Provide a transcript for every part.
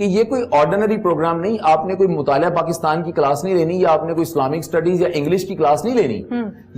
کہ یہ کوئی آرڈنری پروگرام نہیں, آپ نے کوئی مطالعہ پاکستان کی کلاس نہیں لینی, یا آپ نے کوئی اسلامک سٹڈیز یا انگلش کی کلاس نہیں لینی.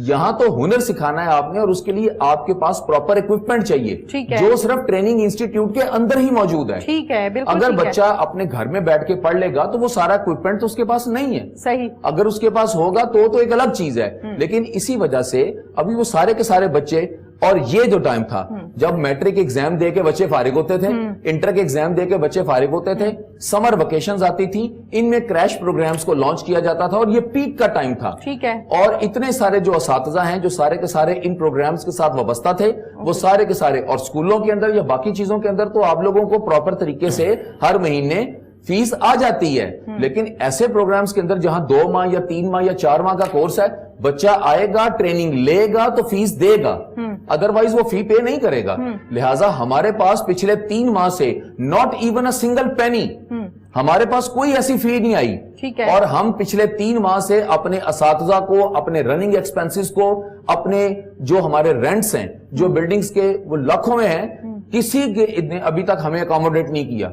یہاں تو ہنر سکھانا ہے آپ نے, اور اس کے لیے آپ کے پاس پراپر اکوپمنٹ چاہیے جو صرف ٹریننگ انسٹیٹیوٹ کے اندر ہی موجود ہے. ٹھیک ہے, بالکل. اگر بچہ اپنے گھر میں بیٹھ کے پڑھ لے گا تو وہ سارا اکوپمنٹ تو اس کے پاس نہیں ہے. صحیح. اگر اس کے پاس ہوگا تو ایک الگ چیز ہے, لیکن اسی وجہ سے ابھی وہ سارے کے سارے بچے, اور یہ جو ٹائم تھا جب میٹرک ایگزام دے کے بچے فارغ ہوتے تھے, انٹر کے ایگزام دے کے بچے فارغ ہوتے تھے, سمر ویکیشنز آتی تھی, ان میں کریش پروگرامز کو لانچ کیا جاتا تھا, اور یہ پیک کا ٹائم تھا. ٹھیک ہے. اور اتنے سارے جو اساتذہ ہیں جو سارے کے سارے ان پروگرامز کے ساتھ وابستہ تھے, وہ سارے کے سارے, اور اسکولوں کے اندر یا باقی چیزوں کے اندر تو آپ لوگوں کو پراپر طریقے سے ہر مہینے فیس آ جاتی ہے. لیکن ایسے پروگرامز کے اندر جہاں 2 ماہ یا 3 ماہ یا 4 ماہ کا کورس ہے, بچہ آئے گا, ٹریننگ لے گا تو فیس دے گا, ادروائز وہ فی پے نہیں کرے گا. لہٰذا ہمارے پاس پچھلے 3 ماہ سے not even a single penny, ہمارے پاس کوئی ایسی فی نہیں آئی. اور ہم پچھلے 3 ماہ سے اپنے اساتذہ کو, اپنے رننگ ایکسپنسز کو, اپنے جو ہمارے رینٹس ہیں جو بلڈنگز کے وہ لاکھوں میں ہیں, کسی کے ابھی تک ہمیں اکاموڈیٹ نہیں کیا.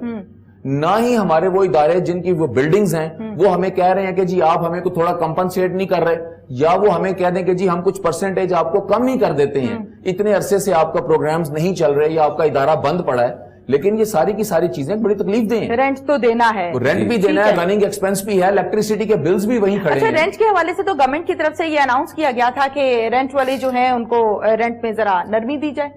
نہ ہی ہمارے وہ ادارے جن کی وہ بلڈنگز ہیں وہ ہمیں کہہ رہے ہیں کہ جی آپ ہمیں کو تھوڑا کمپنسیٹ نہیں کر رہے, یا وہ ہمیں کہہ دیں کہ جی ہم کچھ پرسنٹیج آپ کو کم ہی کر دیتے ہیں, اتنے عرصے سے آپ کا پروگرامز نہیں چل رہے یا آپ کا ادارہ بند پڑا ہے. لیکن یہ ساری کی ساری چیزیں بڑی تکلیف دیں. رینٹ تو دینا ہے, رینٹ بھی دینا ہے, رننگ ایکسپنس بھی ہے, الیکٹریسٹی کے بلز بھی وہیں کھڑے ہیں. اچھا, رینٹ کے حوالے سے تو گورنمنٹ کی طرف سے یہ اناؤنس کیا گیا تھا کہ رینٹ والے جو ہیں ان کو رینٹ میں ذرا نرمی دی جائے,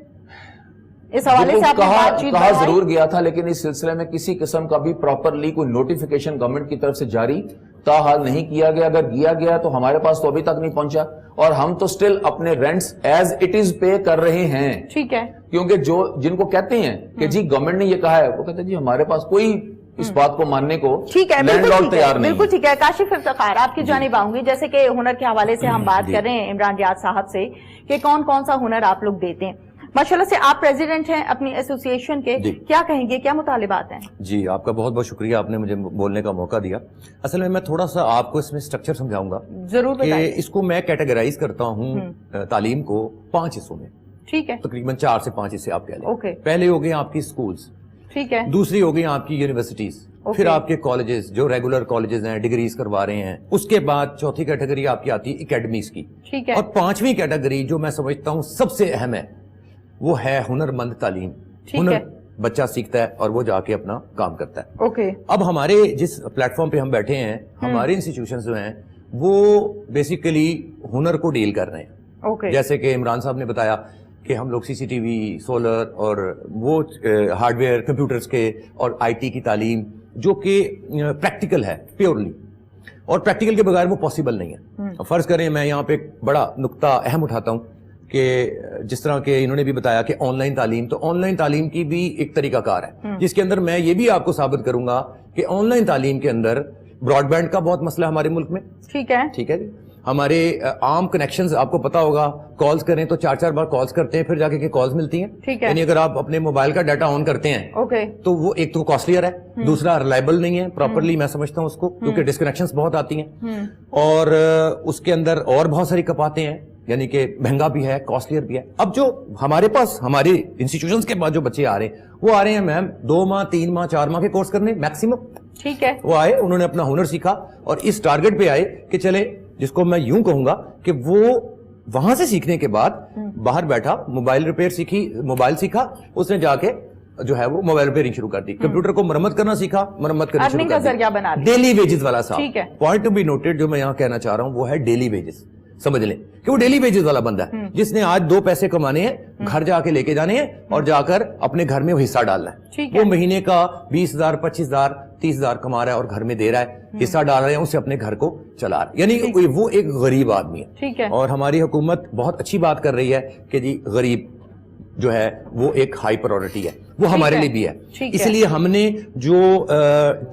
اس حوالے سے آپ نے بات چیت کہا ضرور گیا تھا, لیکن اس سلسلے میں کسی قسم کا بھی پراپرلی کوئی نوٹیفیکیشن گورنمنٹ کی طرف سے جاری تاحال نہیں کیا گیا. اگر کیا گیا تو ہمارے پاس تو ابھی تک نہیں پہنچا, اور ہم تو سٹل اپنے رینٹس ایز اٹ از پے کر رہے ہیں. ٹھیک ہے. کیونکہ جن کو کہتے ہیں کہ جی گورنمنٹ نے یہ کہا ہے, وہ کہتے ہیں جی ہمارے پاس کوئی اس بات کو ماننے کو لینڈ لارڈ تیار نہیں. بالکل ٹھیک ہے. کاشف افتخار, آپ کی جانب آؤں گی. جیسے کہ ہنر کے حوالے سے ہم بات کر رہے ہیں عمران ریاض صاحب سے کہ کون کون سا ہنر آپ لوگ دیتے ہیں. ماشاءاللہ سے آپ پریزیڈنٹ ہیں اپنی ایسوسی ایشن کے, کیا کہیں گے, کیا مطالبات ہیں؟ جی, آپ کا بہت بہت شکریہ, آپ نے مجھے بولنے کا موقع دیا. اصل میں تھوڑا سا آپ کو اس میں سٹرکچر سمجھاؤں گا. ضرور بتائیں. اس کو میں کیٹیگرائز کرتا ہوں تعلیم کو 5 حصوں میں. ٹھیک ہے. تقریباً 4 سے 5 حصے آپ کہہ لیں. اوکے. پہلے ہو گئے آپ کی سکولز, ٹھیک ہے. دوسری ہو گئی آپ کی یونیورسٹیز, پھر آپ کے کالجز جو ریگولر کالجز ہیں, ڈگریز کروا رہے ہیں. اس کے بعد چوتھی کیٹیگری آپ کی آتی ہے اکیڈمیز کی. ٹھیک ہے. اور 5ویں کیٹیگری جو میں سمجھتا ہوں سب سے اہم ہے وہ ہے ہنر مند تعلیم. ہنر بچہ سیکھتا ہے اور وہ جا کے اپنا کام کرتا ہے. اوکے. اب ہمارے جس پلیٹ فارم پہ ہم بیٹھے ہیں, ہمارے انسٹیٹیوشنز جو ہیں وہ بیسیکلی ہنر کو ڈیل کر رہے ہیں. اوکے. جیسے کہ عمران صاحب نے بتایا کہ ہم لوگ CCTV, سولر اور وہ ہارڈ ویئر کمپیوٹرز کے اور IT کی تعلیم جو کہ پریکٹیکل ہے پیورلی, اور پریکٹیکل کے بغیر وہ پاسبل نہیں ہے. فرض کریں میں یہاں پہ ایک بڑا نقطہ اہم اٹھاتا ہوں کہ جس طرح کہ انہوں نے بھی بتایا کہ آن لائن تعلیم, تو آن لائن تعلیم کی بھی ایک طریقہ کار ہے جس کے اندر میں یہ بھی آپ کو ثابت کروں گا کہ آن لائن تعلیم کے اندر براڈ بینڈ کا بہت مسئلہ ہے ہمارے ملک میں. ٹھیک ہے. ٹھیک ہے جی. ہمارے عام کنیکشنز آپ کو پتا ہوگا, کالز کریں تو 4 بار کالز کرتے ہیں, پھر جا کے کالز ملتی ہیں. ٹھیک ہے. یعنی اگر آپ اپنے موبائل کا ڈیٹا آن کرتے ہیں تو وہ ایک تو کاسٹلیئر ہے, دوسرا ریلائبل نہیں ہے پراپرلی, میں سمجھتا ہوں اس کو, کیونکہ ڈسکنیکشنز بہت آتی ہیں, اور اس کے اندر اور بہت ساری کپاتیں ہیں, یعنی کہ مہنگا بھی ہے, کاسٹلیئر بھی ہے. اب جو ہمارے پاس ہمارے انسٹیٹیوشنز کے بعد جو بچے آ رہے ہیں وہ آ رہے ہیں میم 2 ماہ 3 ماہ 4 ماہ کے کورس کرنے میکسیمم. ٹھیک ہے. وہ آئے, انہوں نے اپنا ہنر سیکھا اور اس ٹارگٹ پہ آئے کہ چلے, جس کو میں یوں کہوں گا کہ وہ وہاں سے سیکھنے کے بعد باہر بیٹھا, موبائل ریپیئر سیکھی, موبائل سیکھا, اس نے جا کے جو ہے وہ موبائل ریپیئرنگ شروع کر دی. کمپیوٹر کو مرمت کرنا سیکھا, مرمت کرنا شروع کر دی. ڈیلی ویجز والا صاحب, پوائنٹ ٹو بی نوٹڈ جو میں یہاں کہنا چاہ رہا ہوں وہ ہے ڈیلی ویجز. سمجھ لیں کہ وہ ڈیلی ویجز والا بندہ ہے جس نے آج 2 پیسے کمانے ہیں, گھر جا کے لے کے جانے ہیں اور جا کر اپنے گھر میں وہ حصہ ڈالنا ہے. وہ مہینے کا 20,000 25,000 30,000 کما رہا ہے اور گھر میں دے رہا ہے, حصہ ڈال رہے ہیں, اسے اپنے گھر کو چلا رہا ہے. یعنی وہ ایک غریب آدمی ہے. اور ہماری حکومت بہت اچھی بات کر رہی ہے کہ جی غریب جو ہے وہ ایک ہائی پرائورٹی ہے, وہ ہمارے لیے بھی ہے. اس لیے ہم نے جو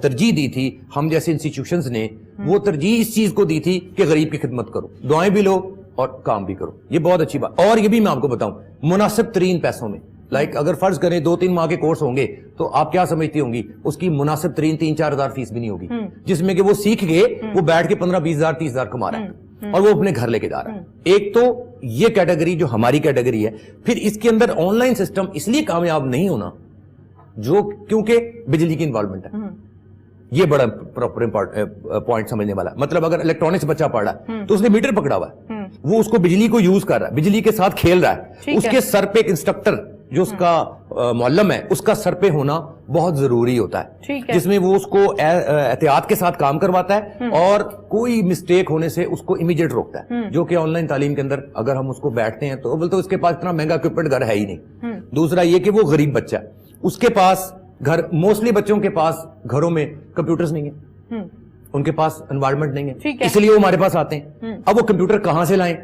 ترجیح دی تھی, ہم جیسے انسٹیٹیوشنز نے وہ ترجیح اس چیز کو دی تھی کہ غریب کی خدمت کرو, دعائیں بھی لو اور کام بھی کرو. یہ بہت اچھی بات. اور یہ بھی میں آپ کو بتاؤں مناسب ترین پیسوں میں, لائک اگر فرض کریں 2-3 ماہ کے کورس ہوں گے تو آپ کیا سمجھتی ہوں گی, اس کی مناسب ترین 3-4 ہزار فیس بھی نہیں ہوگی, جس میں کہ وہ سیکھ گئے, وہ بیٹھ کے 15-20 ہزار 30 ہزار کما رہا ہے اور وہ اپنے گھر لے کے جا رہا ہے. ایک تو یہ کیٹیگری جو ہماری کیٹیگری ہے. پھر اس کے اندر آن لائن سسٹم اس لیے کامیاب نہیں ہونا جو کیونکہ بجلی کی انوالومنٹ ہے. یہ بڑا پراپر پوائنٹ سمجھنے والا. مطلب اگر الیکٹرانکس بچہ پڑھ رہا ہے تو اس نے میٹر پکڑا ہوا ہے, وہ اس کو بجلی کو یوز کر رہا ہے, بجلی کے ساتھ کھیل رہا ہے, اس کے سر پہ ایک انسٹرکٹر جو اس کا معلم ہے اس کا سر پہ ہونا بہت ضروری ہوتا ہے, جس میں وہ اس کو احتیاط کے ساتھ کام کرواتا ہے اور کوئی مسٹیک ہونے سے اس کو امیڈیٹ روکتا ہے, جو کہ آن لائن تعلیم کے اندر اگر ہم اس کو بیٹھتے ہیں تو بولتے اس کے پاس اتنا مہنگا اکوپمنٹ گھر ہے ہی نہیں. دوسرا یہ کہ وہ غریب بچہ ہے, اس کے پاس گھر, موسٹلی بچوں کے پاس گھروں میں کمپیوٹرز نہیں ہیں, ان کے پاس انوائرمنٹ نہیں ہے, اس لیے وہ ہمارے پاس آتے ہیں. اب وہ کمپیوٹر کہاں سے لائیں؟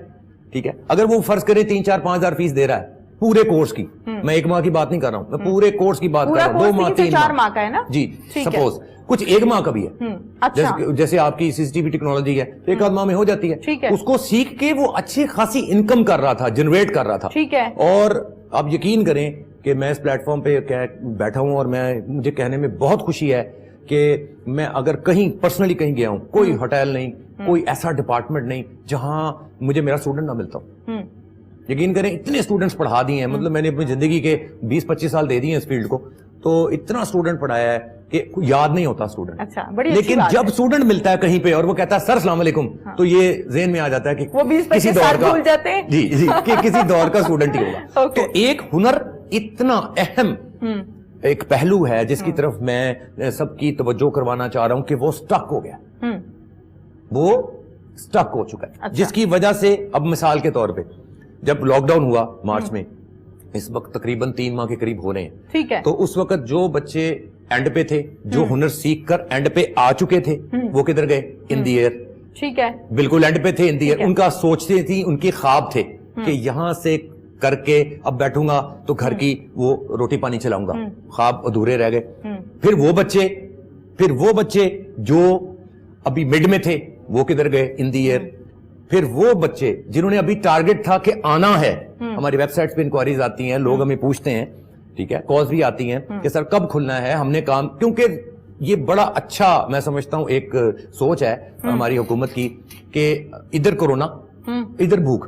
ٹھیک ہے, اگر وہ فرض کریں 3-4-5 ہزار فیس دے رہا ہے پورے کورس کی, میں 1 ماہ کی بات نہیں کر رہا ہوں, میں پورے کورس کی بات کر رہا ہوں, 2 ماہ 3 ماہ کا ہے نا جی, سپوز کچھ 1 ماہ کا بھی ہے, جیسے آپ کی CCTV ٹیکنالوجی ہے 1 آدھ ماہ میں ہو جاتی ہے, اس کو سیکھ کے وہ اچھی خاصی انکم کر رہا تھا, جنریٹ کر رہا تھا. اور آپ یقین کریں کہ میں اس پلیٹ فارم پہ بیٹھا ہوں اور مجھے کہنے میں بہت خوشی ہے کہ میں اگر کہیں پرسنلی کہیں گیا ہوں, کوئی ہوٹل نہیں, کوئی ایسا ڈپارٹمنٹ نہیں جہاں مجھے میرا اسٹوڈنٹ نہ ملتا ہوں. یقین کریں اتنے اسٹوڈنٹس پڑھا دیے ہیں, مطلب میں نے اپنی زندگی کے 20-25 سال دے دیے ہیں اس فیلڈ کو, تو اتنا اسٹوڈنٹ پڑھایا ہے کہ یاد نہیں ہوتا اسٹوڈنٹ. لیکن جب اسٹوڈنٹ ملتا ہے کہیں پہ اور وہ کہتا ہے سر السلام علیکم, تو یہ ذہن میں آ جاتا ہے کہ وہ کسی دور کا جی کہ کسی دور کا اسٹوڈنٹ ہی ہوگا. تو ایک ہنر اتنا اہم ایک پہلو ہے جس کی طرف میں سب کی توجہ کروانا چاہ رہا ہوں کہ وہ سٹک ہو گیا, وہ سٹک ہو چکا ہے, جس کی وجہ سے اب مثال کے طور پہ جب لاک ڈاؤن ہوا مارچ میں, اس وقت تقریباً 3 ماہ کے قریب ہو رہے ہیں, ٹھیک ہے, تو اس وقت جو بچے اینڈ پہ تھے, جو ہنر سیکھ کر اینڈ پہ آ چکے تھے, وہ کدھر گئے؟ ان دی ایئر. ٹھیک ہے, بالکل اینڈ پہ تھے, ان دی ایئر. ان کا سوچتے تھی, ان کی خواب تھے کہ یہاں سے کر کے اب بیٹھوں گا تو گھر کی وہ روٹی پانی چلاؤں گا, خواب ادھورے رہ گئے. پھر وہ بچے جو ابھی مڈ میں تھے وہ کدھر گئے؟ ان دی ایئر. پھر وہ بچے جنہوں نے ابھی ٹارگٹ تھا کہ آنا ہے, ہماری ویب سائٹس پہ انکوائریز آتی ہیں, لوگ ہمیں پوچھتے ہیں, ٹھیک ہے, کالز بھی آتی ہیں کہ سر کب کھلنا ہے, ہم نے کام, کیونکہ یہ بڑا اچھا میں سمجھتا ہوں ایک سوچ ہے ہماری حکومت کی کہ ادھر کورونا ادھر بھوک,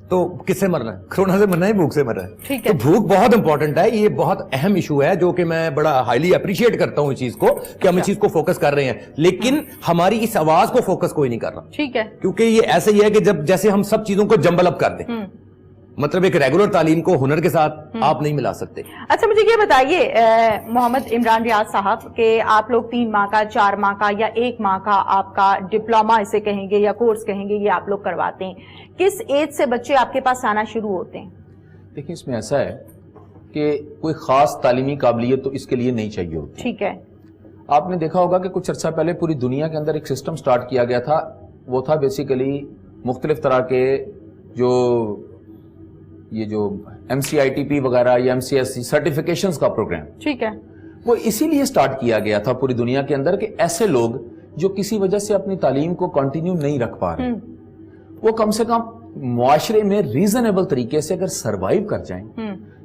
تو کس سے مرنا ہے؟ کرونا سے مرنا ہے, بھوک سے مرنا ہے. تو بھوک بہت امپورٹنٹ ہے, یہ بہت اہم ایشو ہے جو کہ میں بڑا ہائیلی اپریشیٹ کرتا ہوں اس چیز کو کہ ہم اس چیز کو فوکس کر رہے ہیں, لیکن ہماری اس آواز کو فوکس کوئی نہیں کر رہا. ٹھیک ہے, کیونکہ یہ ایسے ہی ہے کہ جب جیسے ہم سب چیزوں کو جمبل اپ کر دیں, مطلب ایک ریگولر تعلیم کو ہنر کے ساتھ آپ نہیں ملا سکتے. اچھا مجھے یہ بتائیے محمد عمران ریاض صاحب کہ آپ لوگ 3 ماہ کا, 4 ماہ کا یا 1 ماہ کا آپ کا ڈپلوما اسے کہیں گے یا کورس کہیں گے, یہ آپ لوگ کرواتے ہیں, کس ایج سے بچے آپ کے پاس آنا شروع ہوتے ہیں؟ دیکھیں اس میں ایسا ہے کہ کوئی خاص تعلیمی قابلیت تو اس کے لیے نہیں چاہیے ہوتی. ٹھیک ہے, آپ نے دیکھا ہوگا کہ کچھ عرصہ پہلے پوری دنیا کے اندر ایک سسٹم سٹارٹ کیا گیا تھا, وہ تھا بیسیکلی مختلف طرح کے یہ جو MCITP وغیرہ یا MCSE سرٹیفکیشنز کا پروگرام, ٹھیک ہے, وہ اسی لیے سٹارٹ کیا گیا تھا پوری دنیا کے اندر کہ ایسے لوگ جو کسی وجہ سے اپنی تعلیم کو کنٹینیو نہیں رکھ پا رہے, وہ کم سے کم معاشرے میں ریزنیبل طریقے سے اگر سروائیو کر جائیں,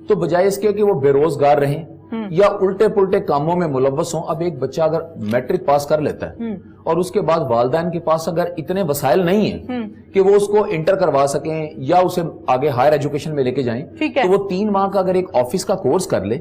تو بجائے اس کے کہ وہ بے روزگار رہیں یا الٹے پلٹے کاموں میں ملوث ہوں. اب ایک بچہ اگر میٹرک پاس کر لیتا ہے اور اس کے بعد والدین کے پاس اگر اتنے وسائل نہیں ہیں کہ وہ اس کو انٹر کروا سکیں یا اسے آگے ہائر ایجوکیشن میں لے کے جائیں, تو وہ 3 ماہ کا اگر ایک آفس کا کورس کر لے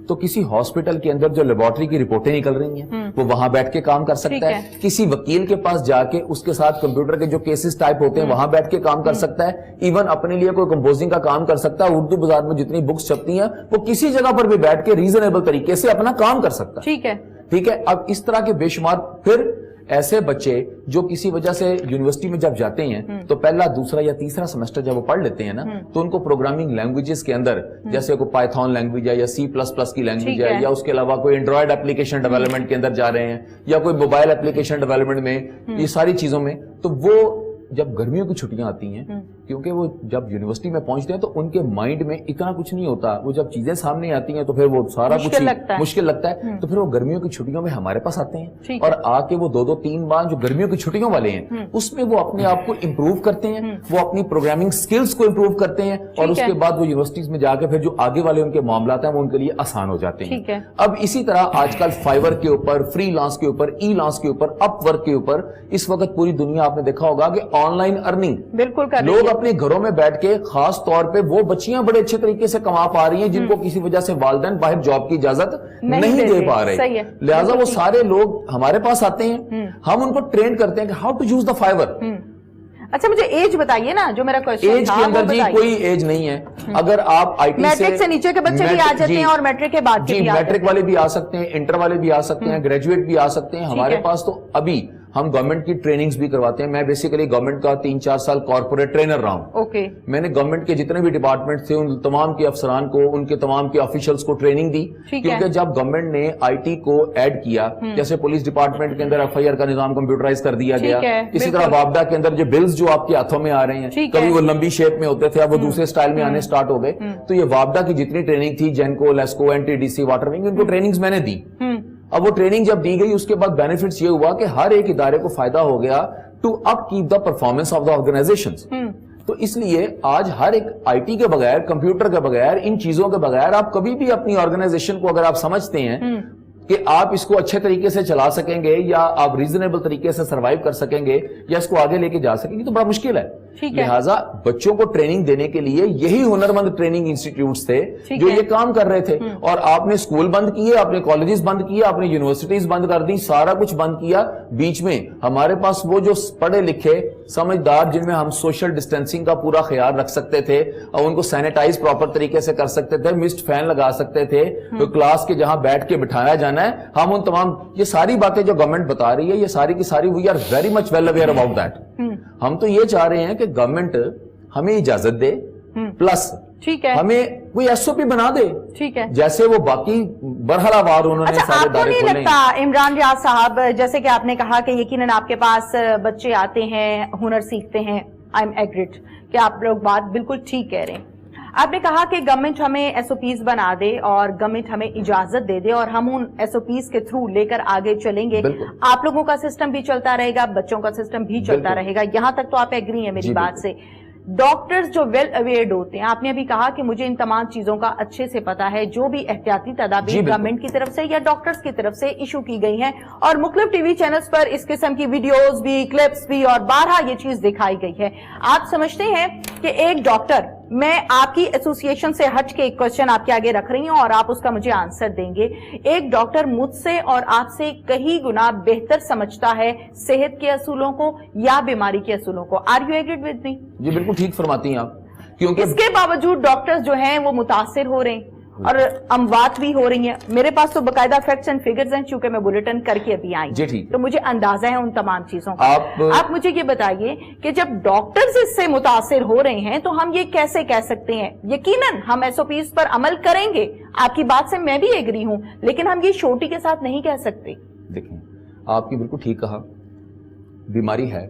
تو کسی ہاسپٹل کے اندر جو لیبارٹری کی رپورٹیں نکل رہی ہیں وہ وہاں بیٹھ کے کام کر سکتا ہے, کسی وکیل کے پاس جا کے اس کے ساتھ کمپیوٹر کے جو کیسز ٹائپ ہوتے ہیں وہاں بیٹھ کے کام کر سکتا ہے, ایون اپنے لیے کوئی کمپوزنگ کا کام کر سکتا ہے, اردو بازار میں جتنی بکس چھپتی ہیں وہ کسی جگہ پر بھی بیٹھ کے ریزنیبل طریقے سے اپنا کام کر سکتا ہے. ٹھیک ہے, اب اس طرح کے بے شمار پھر ایسے بچے جو کسی وجہ سے یونیورسٹی میں جب جاتے ہیں تو پہلا, دوسرا یا تیسرا سیمسٹر جب وہ پڑھ لیتے ہیں نا, تو ان کو پروگرامنگ لینگویجز کے اندر جیسے کوئی پائتھون لینگویج ہے یا C++ کی لینگویج ہے, یا اس کے علاوہ کوئی اینڈرائڈ اپلیکیشن ڈیولپمنٹ کے اندر جا رہے ہیں یا کوئی موبائل اپلیکیشن ڈیولپمنٹ میں, یہ ساری چیزوں میں, تو وہ جب گرمیوں کی چھٹیاں آتی ہیں, کیونکہ وہ جب یونیورسٹی میں پہنچتے ہیں تو ان کے مائنڈ میں اتنا کچھ نہیں ہوتا, وہ جب چیزیں سامنے آتی ہیں تو پھر وہ سارا کچھ مشکل لگتا ہے, تو پھر وہ گرمیوں کی چھٹیوں میں ہمارے پاس آتے ہیں اور آ کے وہ 2-3 ماہ جو گرمیوں کی چھٹیوں والے ہیں اس میں وہ اپنے آپ کو امپروو کرتے ہیں, وہ اپنی پروگرامنگ سکلز کو امپروو کرتے ہیں, اور اس کے بعد وہ یونیورسٹیز میں جا کے پھر جو آگے والے ان کے معاملات ہیں وہ ان کے لیے آسان ہو جاتے ہیں. اب اسی طرح آج کل فائیور کے اوپر, فری لانس کے اوپر, ای لانس کے اوپر, اپ ورک کے اوپر اس وقت پوری دنیا آپ نے دیکھا ہوگا کہ آن لائن ارننگ بالکل کر لوگ اپنے گھروں میں بیٹھ کے, خاص طور پہ وہ بچیاں بڑے اچھے طریقے سے کما پا رہی ہیں جن کو کسی وجہ سے والدین باہر جاب کی اجازت نہیں دے پا رہے, لہٰذا وہ سارے لوگ ہمارے پاس آتے ہیں, ہم ان کو ٹرین کرتے ہیں کہ how to use the fibre. اچھا مجھے ایج بتائیے نا, جو میرا کوشچن ایج کے اندر جی کوئی ایج نہیں ہے. اگر آپ آئی ٹی میٹرک سے نیچے کے بچے بھی آ جاتے ہیں اور میٹرک کے بعد جی میٹرک والے بھی آ سکتے ہیں, انٹر والے بھی آ سکتے ہیں, گریجویٹ بھی آ سکتے ہیں. ہمارے پاس تو ابھی ہم گورنمنٹ کی ٹریننگز بھی کرواتے ہیں. میں بیسیکلی گورنمنٹ کا 3-4 سال کارپوریٹ ٹرینر رہا ہوں. اوکے, میں نے گورنمنٹ کے جتنے بھی ڈپارٹمنٹ تھے ان تمام کے افسران کو, ان کے تمام کے آفیشلز کو ٹریننگ دی, کیونکہ جب گورنمنٹ نے آئی ٹی کو ایڈ کیا, جیسے پولیس ڈپارٹمنٹ کے اندر ایف آئی آر کا نظام کمپیوٹرائز کر دیا گیا, اسی طرح وابڈا کے اندر جو بلز جو آپ کے ہاتھوں میں آ رہے ہیں کبھی وہ لمبی شیپ میں ہوتے تھے, اب وہ دوسرے سٹائل میں آنے سٹارٹ ہو گئے. تو یہ وابڈا کی جتنی ٹریننگ تھی, GENCO, LESCO, N T D C, water wing, ان کو ٹریننگز میں نے دی. اب وہ ٹریننگ جب دی گئی اس کے بعد بینیفٹس یہ ہوا کہ ہر ایک ادارے کو فائدہ ہو گیا to upkeep the performance of the organisations. تو اس لیے آج ہر ایک آئی ٹی کے بغیر, کمپیوٹر کے بغیر, ان چیزوں کے بغیر آپ کبھی بھی اپنی آرگنائزیشن کو اگر آپ سمجھتے ہیں کہ آپ اس کو اچھے طریقے سے چلا سکیں گے یا آپ ریزنیبل طریقے سے سروائیو کر سکیں گے یا اس کو آگے لے کے جا سکیں گے, تو بڑا مشکل ہے. لہٰذا بچوں کو ٹریننگ دینے کے لیے یہی ہنرمند ٹریننگ انسٹیٹیوٹس تھے جو یہ کام کر رہے تھے. اور آپ نے اسکول بند کیے, آپ نے کالجز بند کیے, آپ نے یونیورسٹیز بند کر دی, سارا کچھ بند کیا. بیچ میں ہمارے پاس وہ جو پڑھے لکھے سمجھدار, جن میں ہم سوشل ڈسٹینسنگ کا پورا خیال رکھ سکتے تھے اور ان کو سینیٹائز پراپر طریقے سے کر سکتے تھے, مسٹ فین لگا سکتے تھے, تو کلاس کے جہاں بیٹھ کے بٹھایا جانا ہے, ہم ان تمام یہ ساری باتیں جو گورنمنٹ بتا رہی ہے یہ ساری کی ساری we are very much well aware about that. ہم تو یہ چاہ رہے ہیں کہ گورنمنٹ ہمیں اجازت دے, پلس ہمیں کوئی ایس او پی بنا دے, جیسے وہ باقی برہلاوار انہوں نے سارے ادارے کھولے ہیں. لگتا عمران ریاض صاحب, جیسے کہ آپ نے کہا کہ یقیناً آپ کے پاس بچے آتے ہیں, ہنر سیکھتے ہیں, آئی ایم ایگریڈ کہ آپ لوگ بات بالکل ٹھیک کہہ رہے ہیں. آپ نے کہا کہ گورنمنٹ ہمیں ایس او پیز بنا دے اور گورنمنٹ ہمیں اجازت دے دے اور ہم ان ایس او پیز کے تھرو لے کر آگے چلیں گے. آپ لوگوں کا سسٹم بھی چلتا رہے گا, بچوں کا سسٹم بھی چلتا رہے گا. یہاں تک تو آپ ایگری ہیں میری بات سے. ڈاکٹرز جو ویل اویئرڈ ہوتے ہیں, آپ نے ابھی کہا کہ مجھے ان تمام چیزوں کا اچھے سے پتا ہے, جو بھی احتیاطی تدابیر گورنمنٹ کی طرف سے یا ڈاکٹرز کی طرف سے ایشو کی گئی ہیں, اور مختلف ٹی وی چینلز پر اس قسم کی ویڈیوز بھی, کلپس بھی, اور بارہا یہ چیز دکھائی گئی ہے. آپ سمجھتے ہیں کہ ایک ڈاکٹر, میں آپ کی ایسوسیشن سے ہٹ کے ایک کوشچن آپ کے آگے رکھ رہی ہوں اور آپ اس کا مجھے آنسر دیں گے, ایک ڈاکٹر مجھ سے اور آپ سے کئی گنا بہتر سمجھتا ہے صحت کے اصولوں کو یا بیماری کے اصولوں کو. Are you agreed with me? جی بالکل ٹھیک فرماتی ہیں آپ, کیونکہ اس کے باوجود ڈاکٹرز جو ہیں وہ متاثر ہو رہے ہیں اور اموات بھی ہو رہی ہیں. میرے پاس تو باقاعدہ فیکٹس اینڈ فگرز ہیں, چونکہ میں بلیٹن کر کے ابھی آئی ہوں, تو مجھے اندازہ ہے ان تمام چیزوں کا. آپ مجھے یہ بتائیے کہ جب ڈاکٹرز اس سے متاثر ہو رہے ہیں تو ہم یہ کیسے کہہ سکتے ہیں؟ یقیناً ہم ایس او پیز پر عمل کریں گے, آپ کی بات سے میں بھی ایگری ہوں, لیکن ہم یہ چھوٹی کے ساتھ نہیں کہہ سکتے. دیکھیں, آپ کی بالکل ٹھیک کہا, بیماری ہے,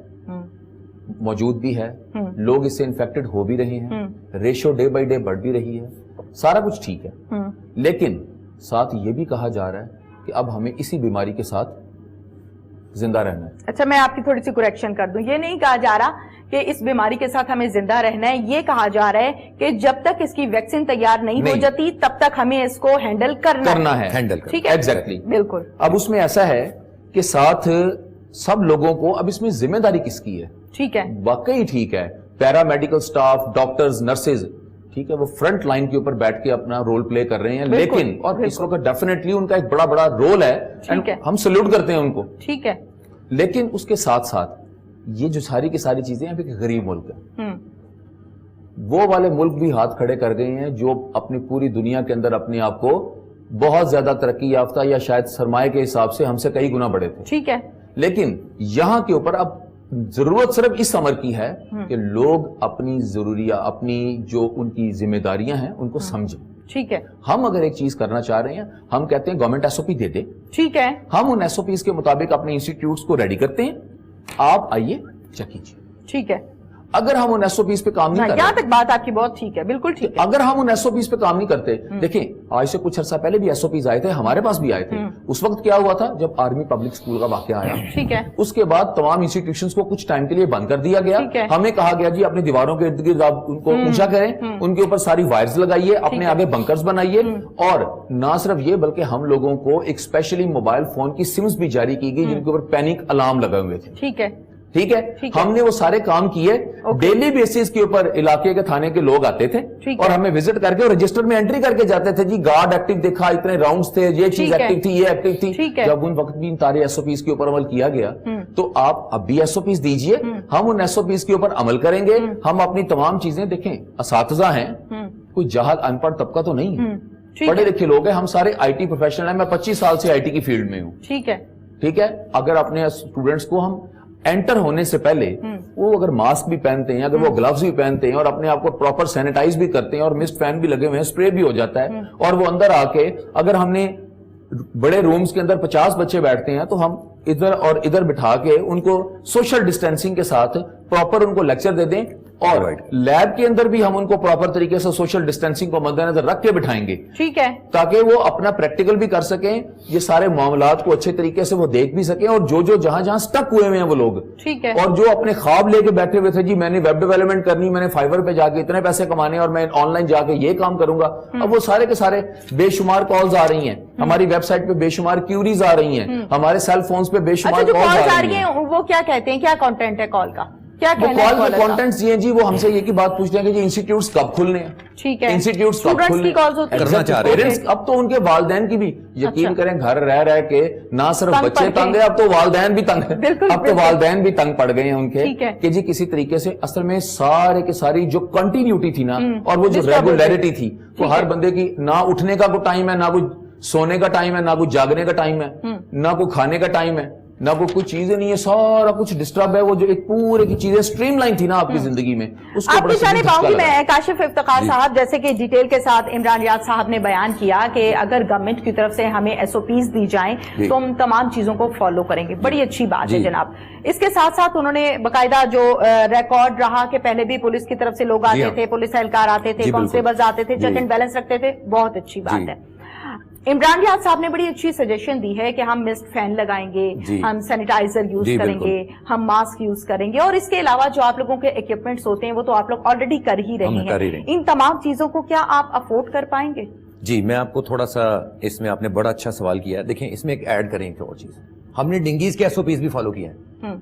موجود بھی ہے, لوگ اس سے انفیکٹڈ ہو بھی رہے ہیں, ریشو ڈے بائی ڈے بڑھ بھی رہی ہے, سارا کچھ ٹھیک ہے, لیکن ساتھ یہ بھی کہا جا رہا ہے کہ اب ہمیں اسی بیماری کے ساتھ زندہ رہنا ہے. اچھا, میں آپ کی تھوڑی سی کریکشن کر دوں, یہ نہیں کہا جا رہا کہ اس بیماری کے ساتھ ہمیں زندہ رہنا ہے, یہ کہا جا رہا ہے کہ جب تک اس کی ویکسین تیار نہیں ہو جاتی تب تک ہمیں اس کو ہینڈل کرنا ہے. ٹھیک ہے, ایگزیکٹلی, بالکل. اب اس میں ایسا ہے کہ ساتھ سب لوگوں کو, اب اس میں ذمہ داری کس کی ہے؟ ٹھیک ہے, واقعی ٹھیک ہے, پیرا میڈیکل سٹاف, ڈاکٹرز, نرسز, ٹھیک ہے, وہ فرنٹ لائن کے اوپر بیٹھ کے اپنا رول پلے کر رہے ہیں, لیکن اور اس وقت ڈیفینیٹلی ان کا ایک بڑا بڑا رول ہے, ہم سلیوٹ کرتے ہیں ان کو. ٹھیک ہے, لیکن اس کے ساتھ ساتھ یہ جو ساری کی ساری چیزیں ہیں, ایک غریب ملک ہے, وہ والے ملک بھی ہاتھ کھڑے کر گئے ہیں جو اپنی پوری دنیا کے اندر اپنے آپ کو بہت زیادہ ترقی یافتہ یا شاید سرمایہ کے حساب سے ہم سے کئی گنا بڑے تھے. ٹھیک ہے, لیکن یہاں کے اوپر اب ضرورت صرف اس امر کی ہے کہ لوگ اپنی ضروریات, اپنی جو ان کی ذمہ داریاں ہیں ان کو سمجھیں. ٹھیک ہے, ہم اگر ایک چیز کرنا چاہ رہے ہیں, ہم کہتے ہیں گورنمنٹ ایس او پی دے دے, ٹھیک ہے, ہم ان ایس او پیز کے مطابق اپنے انسٹیٹیوٹس کو ریڈی کرتے ہیں, آپ آئیے چیک کیجیے. ٹھیک ہے, اگر ہم ان ایس او پیز پہ کام نہیں کرتے, یہاں تک بات آپ کی بہت ٹھیک ہے, بالکل ٹھیک ہے, اگر ہم ان ایس او پیز پہ کام نہیں کرتے, دیکھیں آج سے کچھ عرصہ پہلے بھی ایس او پیز آئے تھے, ہمارے پاس بھی آئے تھے. اس وقت کیا ہوا تھا, جب آرمی پبلک اسکول کا واقعہ آیا, ٹھیک ہے, اس کے بعد تمام انسٹیٹیوشنز کو کچھ ٹائم کے لیے بند کر دیا گیا. ہمیں کہا گیا جی اپنی دیواروں کے ارد گرد آپ ان کو اونچا کریں, ان کے اوپر ساری وائرز لگائیے, اپنے آگے بنکرز بنائیے, اور نہ صرف یہ بلکہ ہم لوگوں کو ایک اسپیشلی موبائل فون کی سمز بھی جاری کی گئی جن کے اوپر پینک الارم لگے ہوئے تھے. ٹھیک ہے, ٹھیک ہے, ہم نے وہ سارے کام کیے. ڈیلی بیسس کے اوپر علاقے کے تھانے کے لوگ آتے تھے اور ہمیں وزٹ کر کے رجسٹر میں انٹری کر کے جاتے تھے, جی گارڈ ایکٹیو دیکھا, اتنے راؤنڈز تھے, یہ چیز ایکٹیو تھی, یہ ایکٹیو تھی. جب ان وقت بھی ان سارے ایس او پیز کے اوپر عمل کیا گیا تو آپ اب بھی ایس او پیز دیجئے, ہم ان ایس او پیز کے اوپر عمل کریں گے. ہم اپنی تمام چیزیں دیکھیں, اساتذہ ہیں, کوئی جاہل ان پڑھ طبقہ تو نہیں ہے, پڑھے لکھے لوگ ہیں, ہم سارے آئی ٹی پروفیشنل ہیں. میں 25 سال سے آئی ٹی کی فیلڈ میں ہوں. ٹھیک ہے, اگر اپنے اسٹوڈنٹس کو ہم انٹر ہونے سے پہلے وہ اگر ماسک بھی پہنتے ہیں, اگر وہ گلوز بھی پہنتے ہیں اور اپنے آپ کو پراپر سینیٹائز بھی کرتے ہیں اور مسٹ فین بھی لگے ہوئے ہیں, اسپرے بھی ہو جاتا ہے, اور وہ اندر آ کے اگر ہم نے بڑے رومز کے اندر 50 بچے بیٹھتے ہیں تو ہم ادھر اور ادھر بٹھا کے ان کو سوشل ڈسٹینسنگ کے ساتھ پراپر ان کو لیکچر دے دیں, اور لیب کے اندر بھی ہم ان کو پراپر طریقے سے سوشل ڈسٹینسنگ کو مد نظر رکھ کے بٹھائیں گے, ٹھیک ہے, تاکہ وہ اپنا پریکٹیکل بھی کر سکیں, یہ سارے معاملات کو اچھے طریقے سے وہ دیکھ بھی سکیں, اور جو جہاں جہاں سٹک ہوئے ہوئے ہیں وہ لوگ, ٹھیک ہے, اور جو اپنے خواب لے کے بیٹھے ہوئے تھے, جی میں نے ویب ڈیولپمنٹ کرنی, میں نے فائبر پہ جا کے اتنے پیسے کمانے اور میں آن لائن جا کے یہ کام کروں گا, اب وہ سارے کے سارے بے شمار کالز آ رہی ہیں, ہماری ویب سائٹ پہ بے شمار کیوریز آ رہی ہیں, ہمارے سیل فونز پہ بے شمار کالز آ رہی ہیں. وہ کیا کہتے ہیں, کیا کانٹینٹ ہے کال کا, کیا کہنا ہے؟ کال کے کانٹینٹس یہ ہیں جی, وہ ہم سے یہ کی بات پوچھتے ہیں کہ جی انسٹیٹیوٹس کب کھلنے ہیں, ٹھیک ہے, انسٹیٹیوٹس کب کھلنے ہیں. اب تو ان کے والدین کی بھی یقین کریں, گھر رہ کے نہ صرف بچے تنگ ہیں, اب تو والدین بھی تنگ ہیں, اب تو والدین بھی تنگ پڑ گئے ہیں ان کے, کہ جی کسی طریقے سے اصل میں سارے کے ساری جو کنٹینیوٹی تھی نا, اور وہ جو ریگولیرٹی تھی, وہ ہر بندے کی, نہ اٹھنے کا کوئی ٹائم ہے, نہ کوئی سونے کا ٹائم ہے, نہ کوئی جاگنے کا ٹائم ہے, نہ کوئی کھانے کا ٹائم ہے, نہ وہ کوئی چیزیں نہیں ہے, سارا کچھ ڈسٹرب ہے. وہ جو ایک پورے کی چیزیں سٹریم لائن تھی نا آپ کی زندگی میں, اس کو آپ کی جانب آؤں گی میں. کاشف افتخار صاحب, جیسے کہ ڈیٹیل کے ساتھ عمران ریاض صاحب نے بیان کیا کہ اگر گورنمنٹ کی طرف سے ہمیں ایس او پیز دی جائیں تو ہم تمام چیزوں کو فالو کریں گے, بڑی اچھی بات ہے جناب. اس کے ساتھ ساتھ انہوں نے باقاعدہ جو ریکارڈ رہا کہ پہلے بھی پولیس کی طرف سے لوگ آتے تھے, پولیس اہلکار آتے تھے, کانسٹیبلز آتے تھے, چیک اینڈ بیلنس رکھتے تھے, بہت اچھی بات ہے. عمران ریاض صاحب نے بڑی اچھی سجیشن دی ہے کہ ہم مسٹ فین لگائیں گے, ہم سینیٹائزر یوز کریں گے, ہم ماسک یوز کریں گے, اور اس کے علاوہ جو آپ لوگوں کے ایکوپمنٹس ہوتے ہیں وہ تو آپ لوگ آلریڈی کر ہی رہے ہیں. ان تمام چیزوں کو کیا آپ افورڈ کر پائیں گے؟ جی, میں آپ کو تھوڑا سا, اس میں آپ نے بڑا اچھا سوال کیا. دیکھیں اس میں ایک ایڈ کریں ایک اور چیز, ہم نے ڈینگیز کے ایس او پیز بھی فالو کیے ہیں,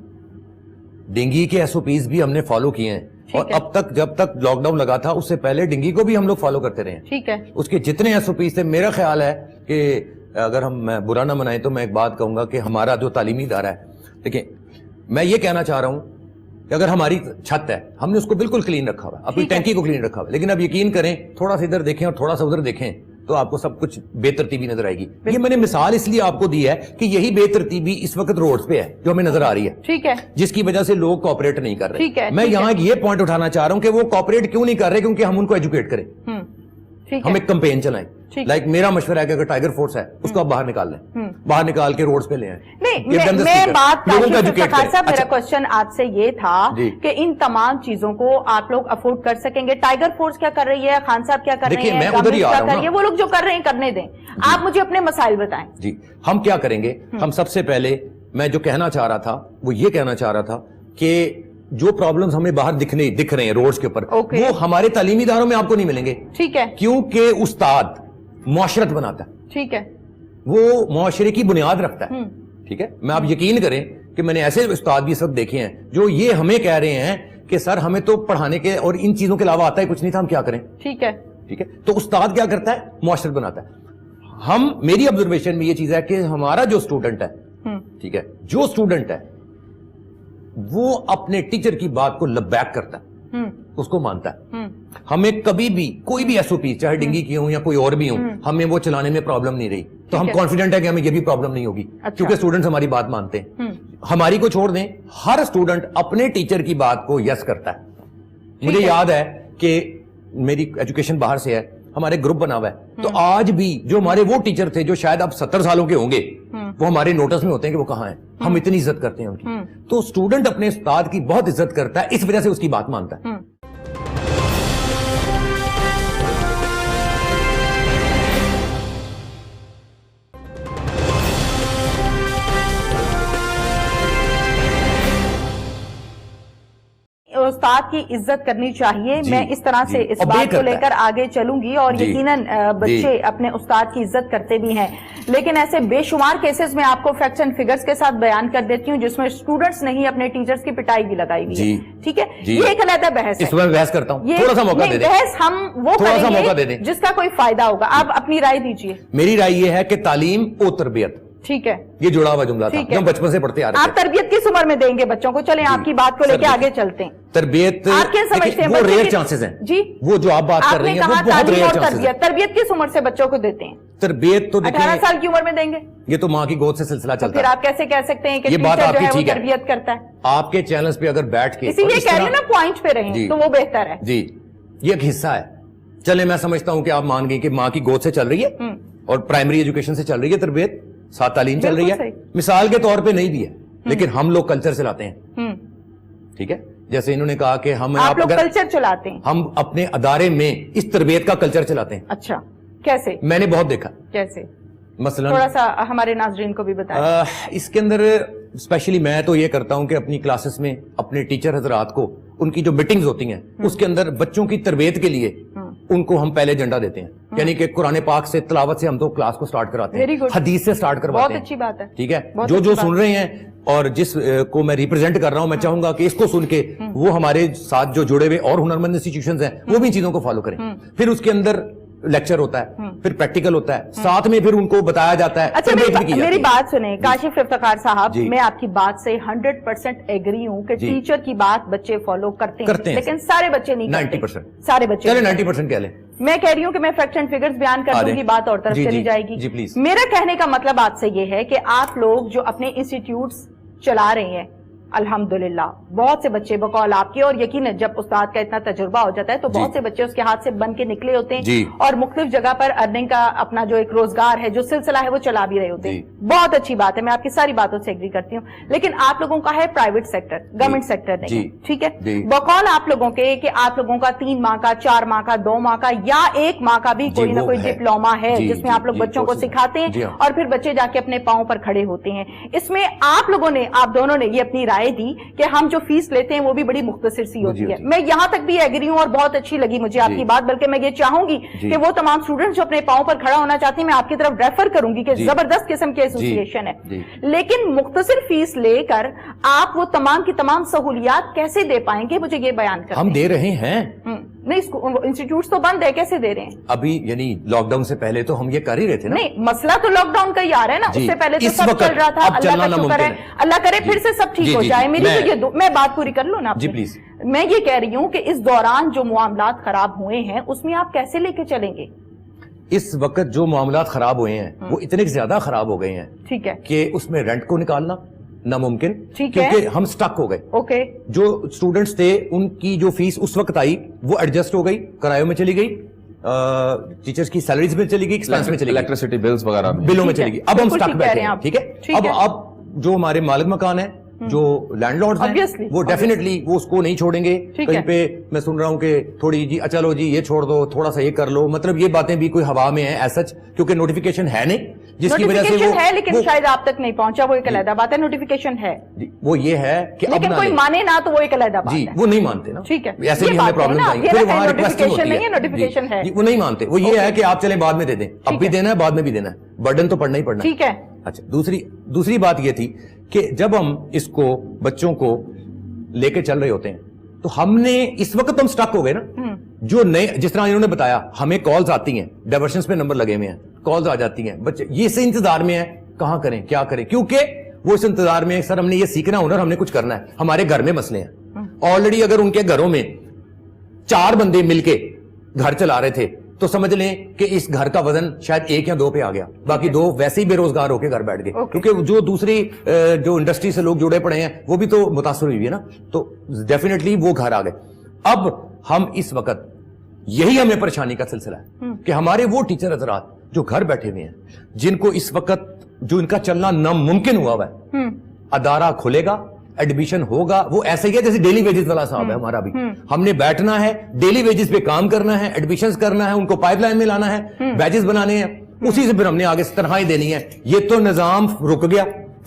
ڈینگی کے ایس او پیز بھی ہم نے فالو کیے ہیں, اور اب تک جب تک لاک ڈاؤن لگا تھا اس سے پہلے ڈینگی کو بھی ہم لوگ فالو کرتے رہے ہیں. ٹھیک ہے, اس کے جتنے ایس او پیز تھے, میرا خیال ہے کہ اگر ہم برا نہ منائیں تو میں ایک بات کہوں گا کہ ہمارا جو تعلیمی ادارہ ہے, دیکھیں میں یہ کہنا چاہ رہا ہوں کہ اگر ہماری چھت ہے, ہم نے اس کو بالکل کلین رکھا ہوا ہے, اپنی ٹینکی کو کلین رکھا ہوا ہے, لیکن اب یقین کریں تھوڑا سا ادھر دیکھیں اور تھوڑا سا ادھر دیکھیں تو آپ کو سب کچھ بے ترتیبی نظر آئے گی. یہ میں نے مثال اس لیے آپ کو دی ہے کہ یہی بے ترتیبی اس وقت روڈ پہ ہے جو ہمیں نظر آ رئی ہے, ٹھیک ہے, جس کی وجہ سے لوگ کوآپریٹ نہیں کر رہے. میں یہاں یہ پوائنٹ اٹھانا چاہ رہا ہوں کہ وہ کوآپریٹ کیوں نہیں کر رہے, کیونکہ ہم ان کو ایجوکیٹ کریں, ہم ایک کمپین چلائیں. لائک میرا مشورہ ہے کہ اگر ٹائیگر فورس ہے اس کو آپ باہر نکال لیں, باہر نکال کے روڈز پہ لے آئیں. میں بات میرا کوشچن آپ سے یہ تھا کہ ان تمام چیزوں کو آپ لوگ افورڈ کر سکیں گے. ٹائیگر فورس کیا کر رہی ہے, خان صاحب کیا کر رہے ہیں, کیا کر رہی ہے, وہ لوگ جو کر رہے ہیں کرنے دیں, آپ مجھے اپنے مسائل بتائیں. جی, ہم کیا کریں گے, ہم سب سے پہلے میں جو کہنا چاہ رہا تھا وہ یہ کہنا چاہ رہا تھا کہ جو پرابلمز ہمیں باہر دکھ رہے ہیں روڈز کے اوپر, وہ ہمارے تعلیمی اداروں میں آپ کو نہیں ملیں گے. ٹھیک ہے, کیونکہ استاد معاشرت بناتا ہے, ٹھیک ہے, وہ معاشرے کی بنیاد رکھتا ہے. ٹھیک ہے, میں آپ یقین کریں کہ میں نے ایسے استاد بھی اس وقت دیکھے ہیں جو یہ ہمیں کہہ رہے ہیں کہ سر ہمیں تو پڑھانے کے اور ان چیزوں کے علاوہ آتا ہے کچھ نہیں تھا, ہم کیا کریں. ٹھیک ہے, ٹھیک ہے, تو استاد کیا کرتا ہے, معاشرت بناتا ہے. میری آبزرویشن میں یہ چیز ہے کہ ہمارا جو اسٹوڈنٹ ہے, ٹھیک ہے, جو اسٹوڈنٹ ہے وہ اپنے ٹیچر کی بات کو لبیک کرتا ہے, اس کو مانتا ہے. ہمیں کبھی بھی کوئی بھی ایس او پی, چاہے ڈنگی کی ہوں یا کوئی اور بھی ہوں, ہمیں وہ چلانے میں پرابلم نہیں رہی, تو ہم کانفیڈنٹ ہے کہ ہمیں یہ بھی پرابلم نہیں ہوگی, کیونکہ اسٹوڈنٹس ہماری بات مانتے ہیں. ہماری کو چھوڑ دیں, ہر اسٹوڈنٹ اپنے ٹیچر کی بات کو یس کرتا ہے. مجھے یاد ہے کہ میری ایجوکیشن باہر سے ہے, ہمارے گروپ بنا ہوا ہے, تو آج بھی جو ہمارے وہ ٹیچر تھے جو شاید اب 70 سالوں کے ہوں گے, وہ ہمارے نوٹس میں ہوتے ہیں کہ وہ کہاں ہیں, ہم اتنی عزت کرتے ہیں ان کی. تو اسٹوڈنٹ اپنے استاد کی بہت عزت کرتا ہے, اس وجہ سے اس کی بات مانتا ہے. استاد کی عزت کرنی چاہیے. میں اس طرح سے اس بات کو لے کر آگے چلوں گی اور یقیناً بچے اپنے استاد کی عزت کرتے بھی ہیں, لیکن ایسے بے شمار کیسز میں آپ کو فیکٹس اینڈ فگرز کے ساتھ بیان کر دیتی ہوں جس میں اسٹوڈنٹس نے ہی اپنے ٹیچرز کی پٹائی بھی لگائی ہوئی ہے. ٹھیک ہے, یہ ایک علیحدہ بحث ہے. اس میں بحث کرتا ہوں, تھوڑا سا موقع دے دیں. بحث ہم وہ کریں گے جس کا کوئی فائدہ ہوگا. آپ اپنی رائے دیجئے. میری رائے یہ ہے کہ تعلیم و تربیت, ٹھیک ہے, یہ جڑا ہوا جملہ تھا جو ہم بچپن سے پڑھتے آ رہے ہیں. آپ تربیت کس عمر میں دیں گے بچوں کو؟ چلیں آپ کی بات کو لے کے آگے چلتے ہیں. تربیت آپ کیا سمجھتے ہیں؟ وہ ریئر چانسز ہیں جی, وہ جو آپ بات کر رہی ہیں وہ بہت ریئر چانسز ہیں. تربیت کس عمر سے بچوں کو دیتے ہیں؟ تربیت تو 18 سال کی عمر میں دیں گے. یہ تو ماں کی گود سے سلسلہ چلتا ہے. پھر آپ کیسے کہہ سکتے ہیں کہ یہ بات آپ کی ٹھیک ہے, تربیت کرتا ہے؟ آپ کے چینلز پہ اگر بیٹھ کے اسی لیے کہہ رہی ہوں نا, پوائنٹ پہ رہیں تو وہ بہتر ہے. جی, یہ ایک حصہ ہے. چلے میں سمجھتا ہوں کہ آپ مان گئی کہ ماں کی گود سے چل رہی ہے اور پرائمری ایجوکیشن سے چل رہی ہے تربیت, ساتھ تعلیم چل رہی ہے. مثال کے طور پہ نہیں بھی ہے, لیکن ہم لوگ کلچر چلاتے ہیں. ٹھیک ہے, جیسے انہوں نے کہا کہ آپ لوگ کلچر چلاتے ہیں, ہم اپنے ادارے میں اس تربیت کا کلچر چلاتے ہیں. اچھا, کیسے؟ میں نے بہت دیکھا. کیسے؟ مثلا تھوڑا سا ہمارے ناظرین کو بھی بتائیں. اس کے اندر اسپیشلی میں تو یہ کرتا ہوں کہ اپنی کلاسز میں اپنے ٹیچر حضرات کو ان کی جو میٹنگز ہوتی ہیں اس کے اندر بچوں کی تربیت کے لیے ان کو ہم پہلے ایجنڈا دیتے ہیں. یعنی کہ قرآن پاک سے تلاوت سے ہم تو کلاس کو سٹارٹ کراتے ہیں, حدیث سے سٹارٹ کرواتے ہیں. بہت اچھی بات ہے. ٹھیک ہے, جو سن رہے ہیں اور جس کو میں ریپرزینٹ کر رہا ہوں, میں چاہوں گا کہ اس کو سن کے وہ ہمارے ساتھ جو جڑے ہوئے اور ہنرمند انسٹیٹیوشنز ہیں وہ بھی ان چیزوں کو فالو کریں. پھر اس کے اندر لیکچر ہوتا ہے, پھر پریکٹیکل ہوتا ہے, ساتھ میں پھر ان کو بتایا جاتا ہے. اچھا, میری بات سنیں کاشف افتخار صاحب, میں آپ کی بات سے 100% ایگری ہوں کہ ٹیچر کی بات بچے فالو کرتے ہیں, لیکن سارے بچے نہیں کرتے. 90%, سارے بچے. چلے 90% کہہ لیں. میں کہہ رہی ہوں کہ میں فیکٹس اینڈ فگرز بیان کر دوں گی, بات اور طرف چلی جائے گی. میرا کہنے کا مطلب آپ سے یہ ہے کہ آپ لوگ جو اپنے انسٹیٹیوٹس چلا رہے ہیں, الحمدللہ بہت سے بچے بقول آپ کے, اور یقیناً جب استاد کا اتنا تجربہ ہو جاتا ہے تو بہت سے بچے اس کے ہاتھ سے بن کے نکلے ہوتے ہیں اور مختلف جگہ پر ارننگ کا اپنا جو ایک روزگار ہے, جو سلسلہ ہے, وہ چلا بھی رہے ہوتے ہیں. بہت اچھی بات ہے, میں آپ کی ساری باتوں سے ایگری کرتی ہوں. لیکن آپ لوگوں کا ہے پرائیویٹ سیکٹر, گورنمنٹ سیکٹر نہیں. ٹھیک ہے, بقول آپ لوگوں کے کہ آپ لوگوں کا 3 ماہ کا, 4 ماہ کا, 2 ماہ کا یا 1 ماہ کا بھی کوئی نہ کوئی ڈپلوما ہے جس میں آپ لوگ بچوں کو سکھاتے ہیں اور پھر بچے جا کے اپنے پاؤں پر کھڑے ہوتے ہیں. اس میں آپ لوگوں نے, آپ دونوں نے یہ اپنی رائے دی کہ ہم جو فیس لیتے ہیں وہ بھی بڑی مختصر سی ہوتی ہے. میں یہاں تک بھی ایگری ہوں اور بہت اچھی لگی مجھے آپ کی بات, بلکہ میں یہ چاہوں گی کہ وہ تمام اسٹوڈنٹس جو اپنے پاؤں پر کھڑا ہونا چاہتے ہیں, میں آپ کی طرف ریفر کروں گی کہ زبردست قسم کے ایسوسیشن ہے, لیکن مختصر فیس لے کر آپ وہ تمام کی تمام سہولیات کیسے دے پائیں گے؟ مجھے یہ بیان کریں. ہم دے رہے ہیں. نہیں, انسٹیٹیوٹس تو بند ہے, کیسے دے رہے ہیں ابھی؟ یعنی لاک ڈاؤن سے پہلے تو ہم یہ کر ہی رہے تھے نا. نہیں, مسئلہ تو لاک ڈاؤن کا ہی آ رہا ہے نا, اس سے پہلے تو سب چل رہا تھا. اللہ کا شکر ہے, اللہ کرے پھر سے سب ٹھیک ہو جائے. میری تو یہ میں بات پوری کر لوں نا. جی پلیز. میں یہ کہہ رہی ہوں کہ اس دوران جو معاملات خراب ہوئے ہیں اس میں آپ کیسے لے کے چلیں گے؟ اس وقت جو معاملات خراب ہوئے ہیں وہ اتنے زیادہ خراب ہو گئے ہیں, ٹھیک ہے, کہ اس میں رینٹ کو نکالنا ناممکن, کیونکہ ہم سٹک ہو گئے. اوکے, جو اسٹوڈنٹس تھے ان کی جو فیس اس وقت آئی وہ ایڈجسٹ ہو گئی, کرایوں میں چلی گئی, ٹیچرز کی سیلریز میں چلی گئی, ایکسپینس میں چلی گئی, الیکٹریسٹی بلز وغیرہ بلوں میں چلی گئی. اب ہم سٹک بیٹھے ہیں. ٹھیک ہے, اب جو ہمارے مالک مکان ہیں, جو لینڈ لارڈز ہیں, وہ ڈیفینیٹلی وہ اس کو نہیں چھوڑیں گے. کہیں پہ میں سن رہا ہوں کہ تھوڑی جی چلو جی یہ چھوڑ دو, تھوڑا سا یہ کر لو, مطلب یہ باتیں بھی کوئی ہوا میں ہیں ایز سچ, کیونکہ نوٹیفیکیشن ہے نہیں, جس کی وجہ سے وہ ہے, لیکن شاید آپ تک نہیں پہنچا. وہ ایک علیحدہ بات ہے, نوٹیفیکیشن ہے, وہ یہ ہے کہ لیکن کوئی مانے نہ تو وہ ایک علیحدہ بات ہے. جی, وہ نہیں مانتے نا. ٹھیک ہے, ایسے بھی ہمیں پرابلم آئی, پھر وہاں ریکویسٹنگ نہیں ہے, نوٹیفیکیشن ہے, وہ نہیں مانتے. وہ یہ ہے کہ آپ چلیں بعد میں دے دیں, اب بھی دینا ہے بعد میں بھی دینا ہے, برڈن تو پڑنا ہی پڑنا ہے. ٹھیک ہے. اچھا, دوسری بات یہ تھی کہ جب ہم اس کو بچوں کو لے کے چل رہے ہوتے ہیں تو ہم نے اس وقت ہم سٹک ہو گئے نا. جو نئے, جس طرح انہوں نے بتایا, ہمیں کالز آتی ہیں, ڈائیورشنز پہ نمبر لگے ہوئے ہیں, کالز آ جاتی ہیں, بچے یہ اس انتظار میں ہیں کہاں کریں کیا کریں, کیونکہ وہ اس انتظار میں سر ہم نے یہ سیکھنا ہنر, ہم نے کچھ کرنا ہے, ہمارے گھر میں مسئلے ہیں. آلریڈی اگر ان کے گھروں میں 4 بندے مل کے گھر چلا رہے تھے تو سمجھ لیں کہ اس گھر کا وزن شاید 1 یا 2 پہ آ گیا, باقی 2 ویسے ہی بے روزگار ہو کے گھر بیٹھ گئے, کیونکہ جو دوسری جو انڈسٹری سے لوگ جڑے پڑے ہیں وہ بھی تو متاثر ہوئی ہے نا, تو ڈیفینیٹلی وہ گھر آ گئے. اب ہم اس وقت یہی ہمیں پریشانی کا سلسلہ ہے کہ ہمارے وہ ٹیچر حضرات جو گھر بیٹھے ہوئے ہیں, جن کو اس وقت جو ان کا چلنا ناممکن ہوا ہے, ادارہ کھلے گا, ایڈمیشن ہوگا, وہ ایسے ہی ہے جیسے ڈیلی ویجز والا صاحب ہے ہمارا بھی, ہم نے بیٹھنا ہے, ڈیلی ویجز پہ کام کرنا ہے, ایڈمیشنز کرنا ہے, ان کو پائپ لائن میں لانا ہے, بیچز بنانے ہیں, اسی سے پھر ہم نے آگے تنخواہیں دینی ہے. یہ تو نظام رک گیا,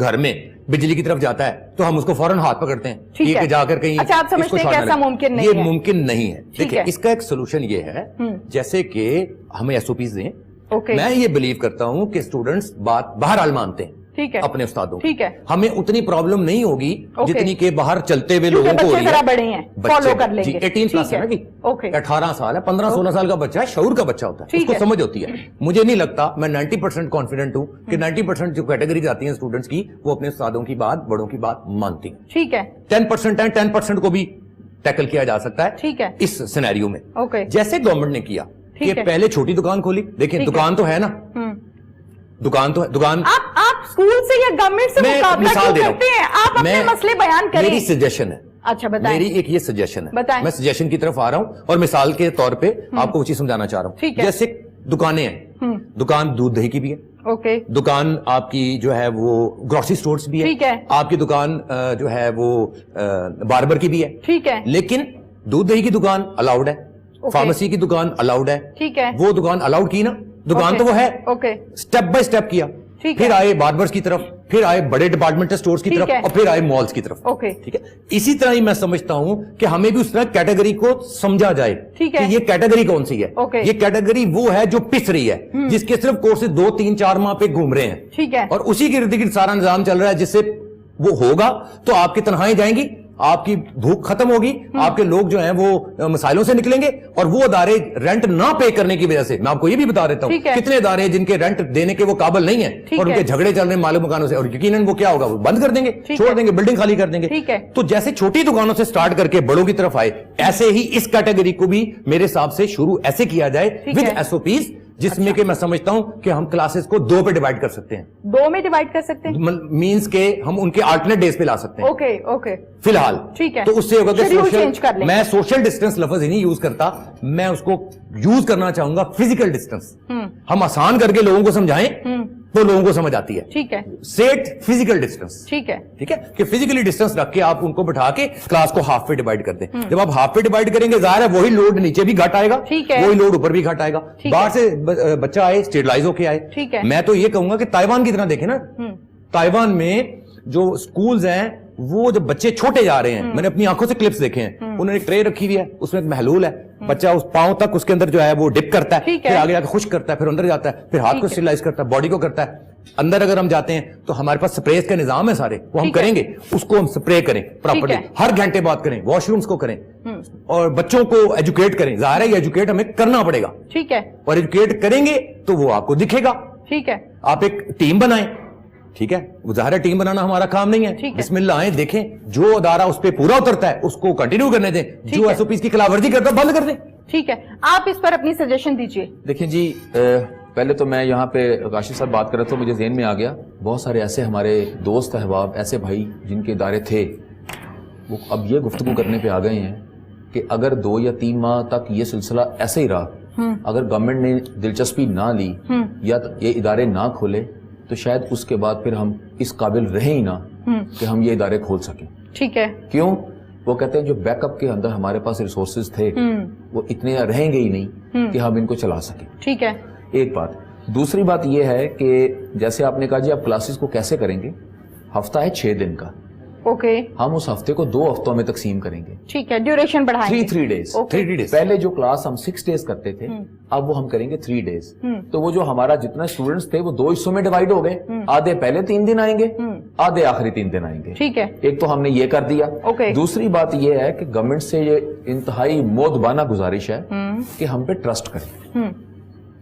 گھر میں بجلی کی طرف جاتا ہے تو ہم اس کو فوراً ہاتھ پکڑتے ہیں ٹھیک ہے کہ جا کر کہیں. اچھا آپ سمجھتے ہیں کہ ایسا ممکن نہیں ہے؟ یہ ممکن نہیں ہے. دیکھیں اس کا ایک سولوشن یہ ہے جیسے کہ ہمیں ایس او پیز دیں. میں یہ بلیو کرتا ہوں کہ اسٹوڈنٹس بات بہرحال مانتے ہیں اپنے استادوں. ٹھیک ہے ہمیں اتنی پرابلم نہیں ہوگی جتنی کہ باہر چلتے ہوئے لوگوں کو ہو رہی ہے. بڑے ہیں فالو کر لیں گے. 18 پلس ہے نا جی, 18 سال ہے, 15-16 سال کا بچہ ہے, شعور کا بچہ ہوتا ہے, اس کو سمجھ ہوتی ہے. مجھے نہیں لگتا, میں 90% کانفیڈنٹ ہوں کہ 90% جو کیٹیگریز آتی ہیں اسٹوڈنٹس کی وہ اپنے استادوں کی بات, بڑوں کی بات مانتی ہیں. ٹھیک ہے 10% ہے, 10% کو بھی ٹیکل کیا جا سکتا ہے. ٹھیک ہے اس سینیریو میں جیسے گورنمنٹ نے کیا کہ پہلے چھوٹی دکان کھولی. دیکھیں دکان تو ہے نا, دکان تو ہے, دکان آپ اسکول سے یا گورنمنٹ سے مقابلہ کیوں کرتے ہیں؟ آپ اپنے مسئلے بیان کریں. میری سجیشن ہے. اچھا بتائیں. میری ایک یہ سجیشن ہے, بتائیں. میں سجیشن کی طرف آ رہا ہوں اور مثال کے طور پہ آپ کو وہ چیز سمجھانا چاہ رہا ہوں. جیسے دکانیں ہیں, دکان دودھ دہی کی بھی ہے, دکان آپ کی جو ہے وہ گروسری سٹورز بھی ہے, آپ کی دکان جو ہے وہ باربر کی بھی ہے. ٹھیک ہے لیکن دودھ دہی کی دکان الاؤڈ ہے, فارمیسی کی دکان الاؤڈ ہے. ٹھیک ہے وہ دکان الاؤڈ کی نا, دکان تو وہ ہے. سٹیپ بائی سٹیپ کیا, پھر آئے باربرز کی طرف, پھر آئے بڑے ڈپارٹمنٹل سٹورز کی طرف, اور پھر آئے مالز کی طرف. ٹھیک ہے, اسی طرح ہی میں سمجھتا ہوں کہ ہمیں بھی اس طرح کیٹیگری کو سمجھا جائے کہ یہ کیٹیگری کون سی ہے. یہ کیٹیگری وہ ہے جو پس رہی ہے, جس کے صرف کورسز 2-3-4 ماہ پہ گھوم رہے ہیں, اور اسی کے ارد گرد سارا نظام چل رہا ہے, جس سے وہ ہوگا تو آپ کی تنہائیں جائیں گی, آپ کی بھوک ختم ہوگی, آپ کے لوگ جو ہیں وہ مسائلوں سے نکلیں گے, اور وہ ادارے رینٹ نہ پے کرنے کی وجہ سے, میں آپ کو یہ بھی بتا دیتا ہوں کتنے ادارے ہیں جن کے رینٹ دینے کے وہ قابل نہیں ہیں اور ان کے جھگڑے چل رہے ہیں مالک مکانوں سے, اور یقیناً وہ کیا ہوگا, وہ بند کر دیں گے, چھوڑ دیں گے, بلڈنگ خالی کر دیں گے. تو جیسے چھوٹی دکانوں سے سٹارٹ کر کے بڑوں کی طرف آئے, ایسے ہی اس کیٹیگری کو بھی میرے حساب سے شروع ایسے کیا جائے ود ایس او پیز, جس میں کہ میں سمجھتا ہوں کہ ہم کلاسز کو 2 پہ ڈیوائڈ کر سکتے ہیں. 2 میں ڈیوائڈ کر سکتے ہیں مینس کہ ہم ان کے آلٹرنیٹ ڈیز پہ لا سکتے ہیں. اوکے فی الحال ٹھیک ہے. تو اس سے ہوگا کہ میں سوشل ڈسٹینس لفظ ہی نہیں یوز کرتا, میں اس کو یوز کرنا چاہوں گا فزیکل ڈسٹینس. ہم آسان کر کے لوگوں کو سمجھائیں تو لوگوں کو سمجھ آتی ہے. ٹھیک ہے, سیٹ فزیکل ڈسٹینس. ٹھیک ہے کہ فزیکلی ڈسٹینس رکھ کے آپ ان کو بٹھا کے کلاس کو ہاف پہ ڈیوائڈ کر دیں. جب آپ ہاف پہ ڈیوائڈ کریں گے, ظاہر ہے وہی لوڈ نیچے بھی گھٹ آئے گا, وہی لوڈ اوپر بھی گھٹ آئے گا. باہر سے بچہ آئے اسٹیبلائز ہو کے آئے. میں تو یہ کہوں گا کہ تائیوان کی طرح دیکھیں نا, تائیوان میں جو سکولز ہیں وہ جب بچے چھوٹے جا رہے ہیں, میں نے اپنی آنکھوں سے کلپس دیکھے ہیں, انہوں نے ایک ٹرے رکھی ہوئی ہے, اس میں ایک محلول ہے, بچہ اس پاؤں تک اس کے اندر جو ہے وہ ڈپ کرتا ہے, پھر آگے جا کے خشک کرتا ہے, پھر اندر جاتا ہے, پھر ہاتھ کو اسٹیرلائز کرتا ہے, باڈی کو کرتا ہے. اندر اگر ہم جاتے ہیں تو ہمارے پاس سپریز کا نظام ہے سارے, وہ ہم کریں گے, اس کو ہم سپرے کریں پراپرلی, ہر گھنٹے بعد کریں, واش رومز کو کریں, اور بچوں کو ایجوکیٹ کریں. ظاہر ہے یہ ایجوکیٹ ہمیں کرنا پڑے گا, ٹھیک ہے, اور ایجوکیٹ کریں گے تو وہ آپ کو دکھے گا. ٹھیک ہے, آپ ایک ٹیم بنائیں. ٹھیک ہے, ظاہر ہے ٹیم بنانا ہمارا کام نہیں ہے, بسم اللہ آئیں, دیکھیں جو ادارہ اس پہ پورا اترتا ہے اس کو کنٹینیو کرنے دیں, جو ایس او پیز کی خلاف ورزی کرتا ہے بند کر دیں. ٹھیک ہے, آپ اس پر اپنی سجیشن دیجئے. دیکھیں جی, پہلے تو میں یہاں پہ کاشف صاحب بات کر رہا تھا, مجھے ذہن میں آ گیا بہت سارے ایسے ہمارے دوست احباب, ایسے بھائی جن کے ادارے تھے, وہ اب یہ گفتگو کرنے پہ آ گئے ہیں کہ اگر 2 یا 3 ماہ تک یہ سلسلہ ایسے ہی رہا, اگر گورنمنٹ نے دلچسپی نہ لی یا یہ ادارے نہ کھولے, تو شاید اس کے بعد پھر ہم اس قابل رہیں ہی نہ کہ ہم یہ ادارے کھول سکیں. ٹھیک ہے, کیوں؟ وہ کہتے ہیں جو بیک اپ کے اندر ہمارے پاس ریسورسز تھے وہ اتنے رہیں گے ہی نہیں کہ ہم ان کو چلا سکیں. ٹھیک ہے, ایک بات. دوسری بات یہ ہے کہ جیسے آپ نے کہا جی آپ کلاسز کو کیسے کریں گے, ہفتہ ہے 6 دن کا, ہم اس ہفتے کو 2 ہفتوں میں تقسیم کریں گے. ٹھیک ہے, ڈیوریشن بڑھائیں گے 3 ڈیز. پہلے جو کلاس ہم 6 ڈیز کرتے تھے, اب وہ ہم کریں گے 3 ڈیز. تو وہ جو ہمارا جتنا اسٹوڈنٹس تھے وہ 2 حصوں میں ڈیوائیڈ ہو گئے, آدھے پہلے 3 دن آئیں گے, آدھے آخری 3 دن آئیں گے. ٹھیک ہے, ایک تو ہم نے یہ کر دیا. دوسری بات یہ ہے کہ گورنمنٹ سے یہ انتہائی مودبانہ گزارش ہے کہ ہم پہ ٹرسٹ کریں.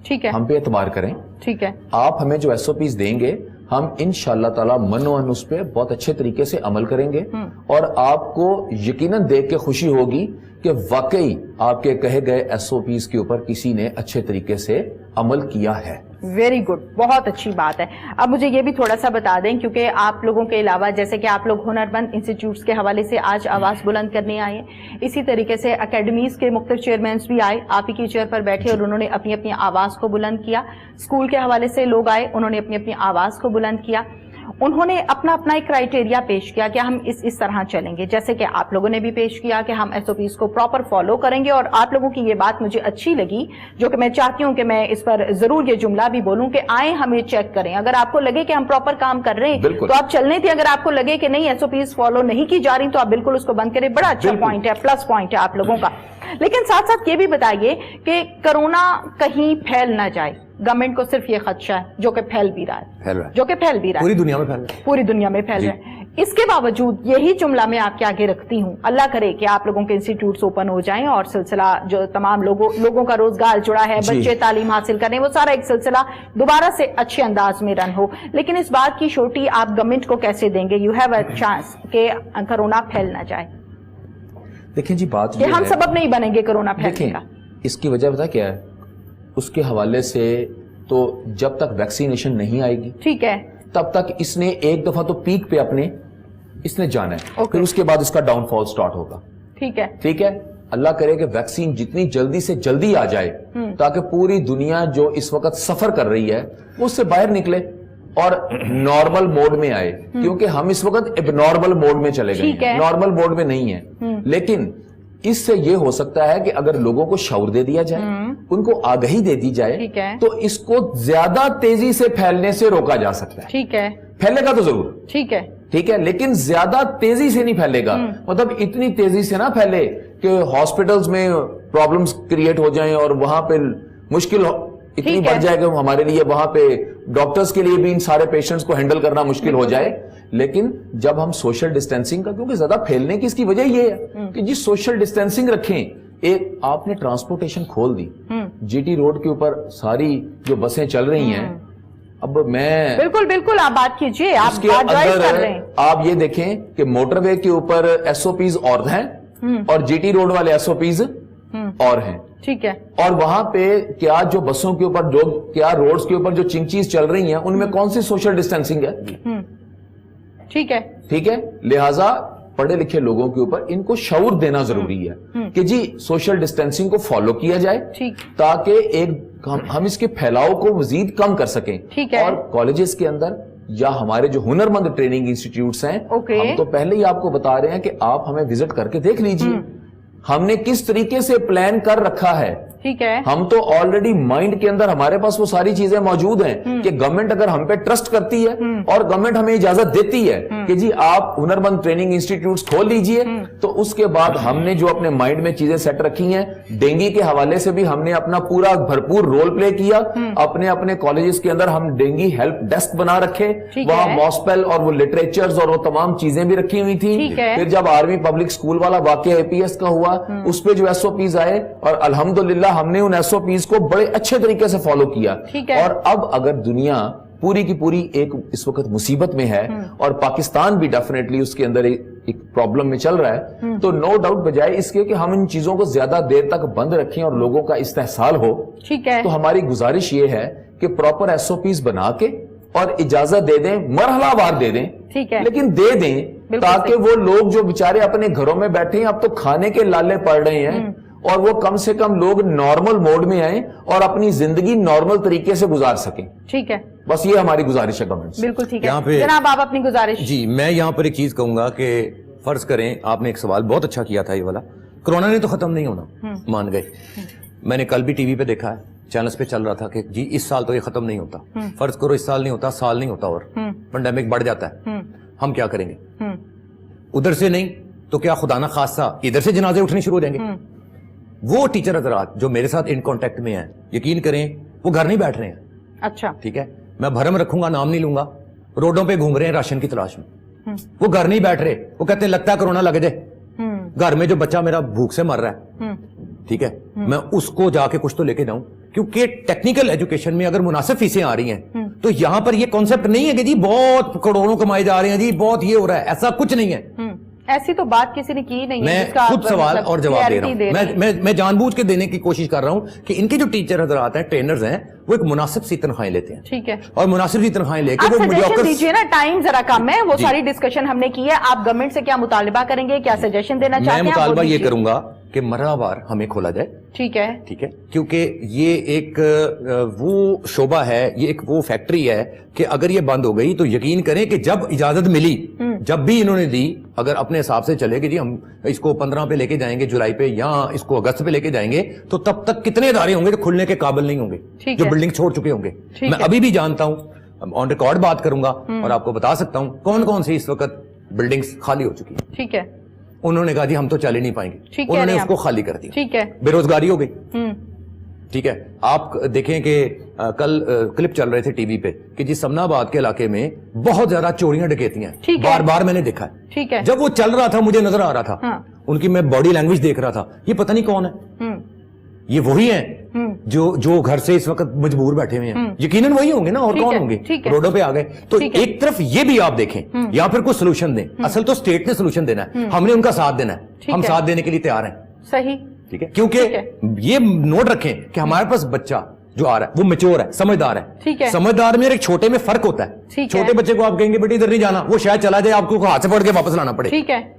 ٹھیک ہے, ہم پہ اعتبار کریں. ٹھیک ہے, آپ ہمیں جو ایس او پیز دیں گے ہم انشاءاللہ تعالی منوان اس پہ بہت اچھے طریقے سے عمل کریں گے, اور آپ کو یقیناً دیکھ کے خوشی ہوگی کہ واقعی آپ کے کہے گئے ایس او پیز کے اوپر کسی نے اچھے طریقے سے عمل کیا ہے. ویری گڈ, بہت اچھی بات ہے. اب مجھے یہ بھی تھوڑا سا بتا دیں, کیونکہ آپ لوگوں کے علاوہ جیسے کہ آپ لوگ ہنرمند انسٹیٹیوٹس کے حوالے سے آج آواز بلند کرنے آئے ہیں, اسی طریقے سے اکیڈمیز کے مختلف چیئرمینس بھی آئے, آپ ہی کی چیئر پر بیٹھے اور انہوں نے اپنی اپنی آواز کو بلند کیا. اسکول کے حوالے سے لوگ آئے, انہوں نے اپنی اپنی آواز کو بلند کیا. انہوں نے اپنا ایک کرائٹیریا پیش کیا کہ ہم اس طرح چلیں گے، جیسے کہ آپ لوگوں نے بھی پیش کیا کہ ہم SOPs کو پراپر فالو کریں گے، اور آپ لوگوں کی یہ بات مجھے اچھی لگی، جو کہ میں چاہتی ہوں کہ میں اس پر ضرور یہ جملہ بھی بولوں کہ آئیں ہمیں چیک کریں، اگر آپ کو لگے کہ ہم پراپر کام کر رہے ہیں تو آپ چلنے تھے، اگر آپ کو لگے کہ نہیں SOPs فالو نہیں کی جا رہی تو آپ بالکل اس کو بند کریں، بڑا اچھا پوائنٹ ہے، پلس پوائنٹ ہے آپ لوگوں کا۔ لیکن ساتھ ساتھ یہ بھی بتائیے کہ کرونا کہیں پھیل نہ جائے، گورنمنٹ کو صرف یہ خدشہ ہے جو کہ پھیل بھی رہا ہے، پوری دنیا میں پھیل رہا ہے، پوری دنیا میں پھیل رہا ہے۔ اس کے باوجود یہی جملہ میں آپ کے آگے رکھتی ہوں، اللہ کرے کہ آپ لوگوں کے انسٹیٹیوٹس اوپن ہو جائیں اور سلسلہ جو تمام لوگوں کا روزگار جڑا ہے، بچے تعلیم حاصل کریں، وہ سارا ایک سلسلہ دوبارہ سے اچھے انداز میں رن ہو۔ لیکن اس بات کی شورٹی آپ گورنمنٹ کو کیسے دیں گے، یو ہیو اے چانس کہ کرونا پھیل نہ جائے؟ دیکھیں جی بات کہ ہم سبب نہیں بنیں گے کرونا پھیلنے کا۔ اس کی وجہ پتہ کیا ہے؟ اس کے حوالے سے تو جب تک ویکسینیشن نہیں آئے گی ٹھیک ہے تب تک اس نے ایک دفعہ تو پیک پہ اپنے اس نے جانا ہے، پھر اس کے بعد اس کا ڈاؤن فال سٹارٹ ہوگا۔ ٹھیک ہے، اللہ کرے کہ ویکسین جتنی جلدی سے جلدی آ جائے تاکہ پوری دنیا جو اس وقت سفر کر رہی ہے وہ اس سے باہر نکلے اور نارمل موڈ میں آئے، کیونکہ ہم اس وقت اب نارمل موڈ میں چلے گئے ہیں، نارمل موڈ میں نہیں ہیں۔ لیکن اس سے یہ ہو سکتا ہے کہ اگر لوگوں کو شعور دے دیا جائے، ان کو آگہی دے دی جائے تو اس کو زیادہ تیزی سے پھیلنے سے روکا جا سکتا ہے۔ ٹھیک ہے، پھیلے گا تو ضرور، ٹھیک ہے، لیکن زیادہ تیزی سے نہیں پھیلے گا، مطلب اتنی تیزی سے نہ پھیلے کہ ہاسپٹلز میں پرابلمز کریٹ ہو جائیں اور وہاں پہ مشکل اتنی بڑھ جائے کہ ہمارے لیے وہاں پہ ڈاکٹرز کے لیے بھی ان سارے پیشنٹس کو ہینڈل کرنا مشکل ہو جائے۔ لیکن جب ہم سوشل ڈسٹینسنگ کا، کیونکہ زیادہ پھیلنے کی اس کی وجہ یہ ہے کہ جی سوشل ڈسٹینسنگ رکھیں۔ ایک آپ نے ٹرانسپورٹیشن کھول دی، GT روڈ کے اوپر ساری جو بسیں چل رہی ہیں، اب میں بالکل آپ بات کیجئے، اس کے اندر آپ یہ دیکھیں کہ موٹر وے کے اوپر SOPs اور ہیں اور GT روڈ والے SOPs اور ہیں، ٹھیک ہے، اور وہاں پہ کیا جو بسوں کے اوپر جو کیا روڈز کے اوپر جو چنچیز چل رہی ہیں ان میں کون سی سوشل ڈسٹینسنگ ہے؟ ٹھیک ہے، لہٰذا پڑھے لکھے لوگوں کے اوپر ان کو شعور دینا ضروری ہے کہ جی سوشل ڈسٹینسنگ کو فالو کیا جائے تاکہ ہم اس کے پھیلاؤ کو مزید کم کر سکیں۔ اور کالجز کے اندر یا ہمارے جو ہنرمند ٹریننگ انسٹیٹیوٹس ہیں، ہم تو پہلے ہی آپ کو بتا رہے ہیں کہ آپ ہمیں وزٹ کر کے دیکھ لیجئے ہم نے کس طریقے سے پلان کر رکھا ہے۔ ٹھیک ہے، ہم تو آلریڈی مائنڈ کے اندر ہمارے پاس وہ ساری چیزیں موجود ہیں کہ گورنمنٹ اگر ہم پہ ٹرسٹ کرتی ہے اور گورنمنٹ ہمیں اجازت دیتی ہے کہ جی آپ ہنرمند ٹریننگ انسٹیٹیوٹس کھول لیجئے، تو اس کے بعد ہم نے جو اپنے مائنڈ میں چیزیں سیٹ رکھی ہیں، ڈینگی کے حوالے سے بھی ہم نے اپنا پورا بھرپور رول پلے کیا۔ اپنے کالجز کے اندر ہم ڈینگی ہیلپ ڈیسک بنا رکھے، وہاں ماسپل اور وہ لٹریچرز اور وہ تمام چیزیں بھی رکھی ہوئی تھیں۔ پھر جب آرمی پبلک اسکول والا واقعہ APS کا ہوا، اس پہ جو SOPs آئے اور الحمدللہ ہم نے ان SOPs کو بڑے اچھے طریقے سے فالو کیا۔ اور اب اگر دنیا پوری کی پوری ایک اس وقت مصیبت میں ہے اور پاکستان بھی ڈیفینیٹلی اس کے اندر ایک پرابلم میں چل رہا ہے، تو نو ڈاؤٹ بجائے اس کے کہ ہم ان چیزوں کو زیادہ دیر تک بند رکھیں اور لوگوں کا استحصال ہو، تو ہماری گزارش یہ ہے کہ پراپر SOPs بنا کے اور اجازت دے دیں، مرحلہ وار دے دیں، لیکن دے دیں تاکہ وہ لوگ جو بیچارے اپنے گھروں میں بیٹھے ہیں، اب تو کھانے کے لالے پڑ رہے ہیں، اور وہ کم سے کم لوگ نارمل موڈ میں آئیں اور اپنی زندگی نارمل طریقے سے گزار سکیں۔ ٹھیک ہے، بس یہ ہماری گزارش ہے گورنمنٹ سے۔ بالکل ٹھیک ہے، جناب آپ اپنی گزارش۔ جی میں یہاں پر ایک چیز کہوں گا کہ فرض کریں آپ نے ایک سوال بہت اچھا کیا تھا، یہ والا کرونا نے تو ختم نہیں ہونا، مان گئے۔ میں نے کل بھی TV پہ دیکھا ہے، چینلز پہ چل رہا تھا کہ جی اس سال تو یہ ختم نہیں ہوتا، فرض کرو اس سال نہیں ہوتا، سال نہیں ہوتا اور پینڈیمک بڑھ جاتا ہے، ہم کیا کریں گے؟ ادھر سے نہیں تو کیا خدا نہ خاصہ ادھر سے جنازے اٹھنے شروع ہو جائیں گے۔ وہ ٹیچر حضرات جو میرے ساتھ ان کانٹیکٹ میں ہیں، یقین کریں وہ گھر نہیں بیٹھ رہے ہیں۔ اچھا، ٹھیک ہے، میں بھرم رکھوں گا، نام نہیں لوں گا، روڈوں پہ گھوم رہے ہیں راشن کی تلاش میں، وہ گھر نہیں بیٹھ رہے، وہ کہتے ہیں لگتا ہے کرونا لگ جائے، گھر میں جو بچہ میرا بھوک سے مر رہا ہے، ٹھیک ہے، میں اس کو جا کے کچھ تو لے کے جاؤں، کیونکہ ٹیکنیکل ایجوکیشن میں اگر مناسب فیسیں آ رہی ہیں تو یہاں پر یہ کانسیپٹ نہیں ہے کہ جی بہت کروڑوں کمائے جا رہے ہیں، جی بہت یہ ہو رہا ہے، ایسا کچھ نہیں ہے۔ ایسی تو بات کسی نے کی نہیں ہے۔ میں خود سوال اور جواب دے رہا ہوں، میں جان بوجھ کے دینے کی کوشش کر رہا ہوں کہ ان کے جو ٹیچر حضرات ہیں، ٹرینرز ہیں، وہ ایک مناسب سی تنخواہیں لیتے ہیں، ٹھیک ہے، اور مناسب سی تنخواہیں لے کے آپ سجیشن دیجئے نا، ٹائم ذرا کم ہے، وہ ساری ڈسکشن ہم نے کی ہے، آپ گورنمنٹ سے کیا مطالبہ کریں گے، کیا سجیشن دینا چاہتے ہیں؟ میں مطالبہ یہ کروں گا کہ مرہ وار ہمیں کھولا جائے. ٹھیک ہے. ٹھیک ہے, کیونکہ یہ ایک وہ شعبہ ہے, یہ ایک وہ فیکٹری ہے کہ اگر یہ بند ہو گئی تو یقین کریں کہ جب اجازت ملی, جب بھی انہوں نے دی, اگر اپنے حساب سے چلے کہ جی ہم اس کو 15 پہ لے کے جائیں گے جولائی پہ, یا اس کو اگست پہ لے کے جائیں گے, تو تب تک کتنے ادارے ہوں گے جو کھلنے کے قابل نہیں ہوں گے, جو بلڈنگ چھوڑ چکے ہوں گے. میں ابھی بھی جانتا ہوں, آن ریکارڈ بات کروں گا اور آپ کو بتا سکتا ہوں کون کون سی اس وقت بلڈنگز خالی ہو چکی ہیں. ٹھیک ہے. انہوں نے کہا جی ہم تو چل ہی نہیں پائیں گے, انہوں نے اس کو خالی کر دیا. ٹھیک ہے. بے روزگاری ہو گئی. ٹھیک ہے. آپ دیکھیں کہ کل کلپ چل رہے تھے ٹی وی پہ کہ جی سمنا آباد کے علاقے میں بہت زیادہ چوریاں ڈکیتیاں ہیں, بار بار میں نے دیکھا ہے. ٹھیک ہے. جب وہ چل رہا تھا مجھے نظر آ رہا تھا, ان کی میں باڈی لینگویج دیکھ رہا تھا, یہ پتہ نہیں کون ہے, یہ وہی ہیں جو گھر سے اس وقت مجبور بیٹھے ہوئے ہیں. یقیناً وہی ہوں گے نا, اور کون ہوں گے, روڈوں پہ آ گئے. تو ایک طرف یہ بھی آپ دیکھیں, یا پھر کوئی سولوشن دیں. اصل تو اسٹیٹ نے سولوشن دینا ہے, ہم نے ان کا ساتھ دینا ہے, ہم ساتھ دینے کے لیے تیار ہیں. صحیح. ٹھیک ہے, کیونکہ یہ نوٹ رکھیں کہ ہمارے پاس بچہ جو آ رہا ہے وہ میچور ہے, سمجھدار ہے. سمجھدار میں ایک چھوٹے میں فرق ہوتا ہے. چھوٹے بچے کو آپ کہیں گے بیٹی ادھر نہیں جانا, وہ شاید چلا جائے, آپ کو ہاتھ سے پکڑ کے واپس لانا پڑے.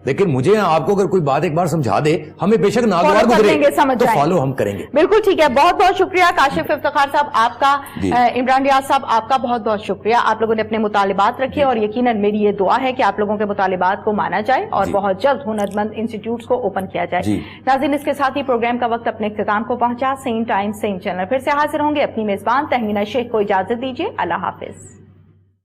لیکن مجھے آپ کو اگر کوئی بات ایک بار سمجھا دے, ہمیں بے شک ناگوار گزرے تو فالو ہم کریں گے. بالکل ٹھیک ہے. بہت بہت شکریہ کاشف افتخار صاحب آپ کا, عمران ریاض صاحب آپ کا بہت بہت شکریہ. آپ لوگوں نے اپنے مطالبات رکھے اور یقیناً میری یہ دعا ہے کہ آپ لوگوں کے مطالبات کو مانا جائے اور بہت جلد ہنرمند انسٹیٹیوٹس کو اوپن کیا جائے. ناظرین, اس کے ساتھ ہی پروگرام کا وقت اپنے اختتام کو پہنچا. سیم ٹائم سیم چینل پھر سے حاضر ہوں گے. اپنی میزبان تہمینہ شیخ کو اجازت دیجیے. اللہ حافظ.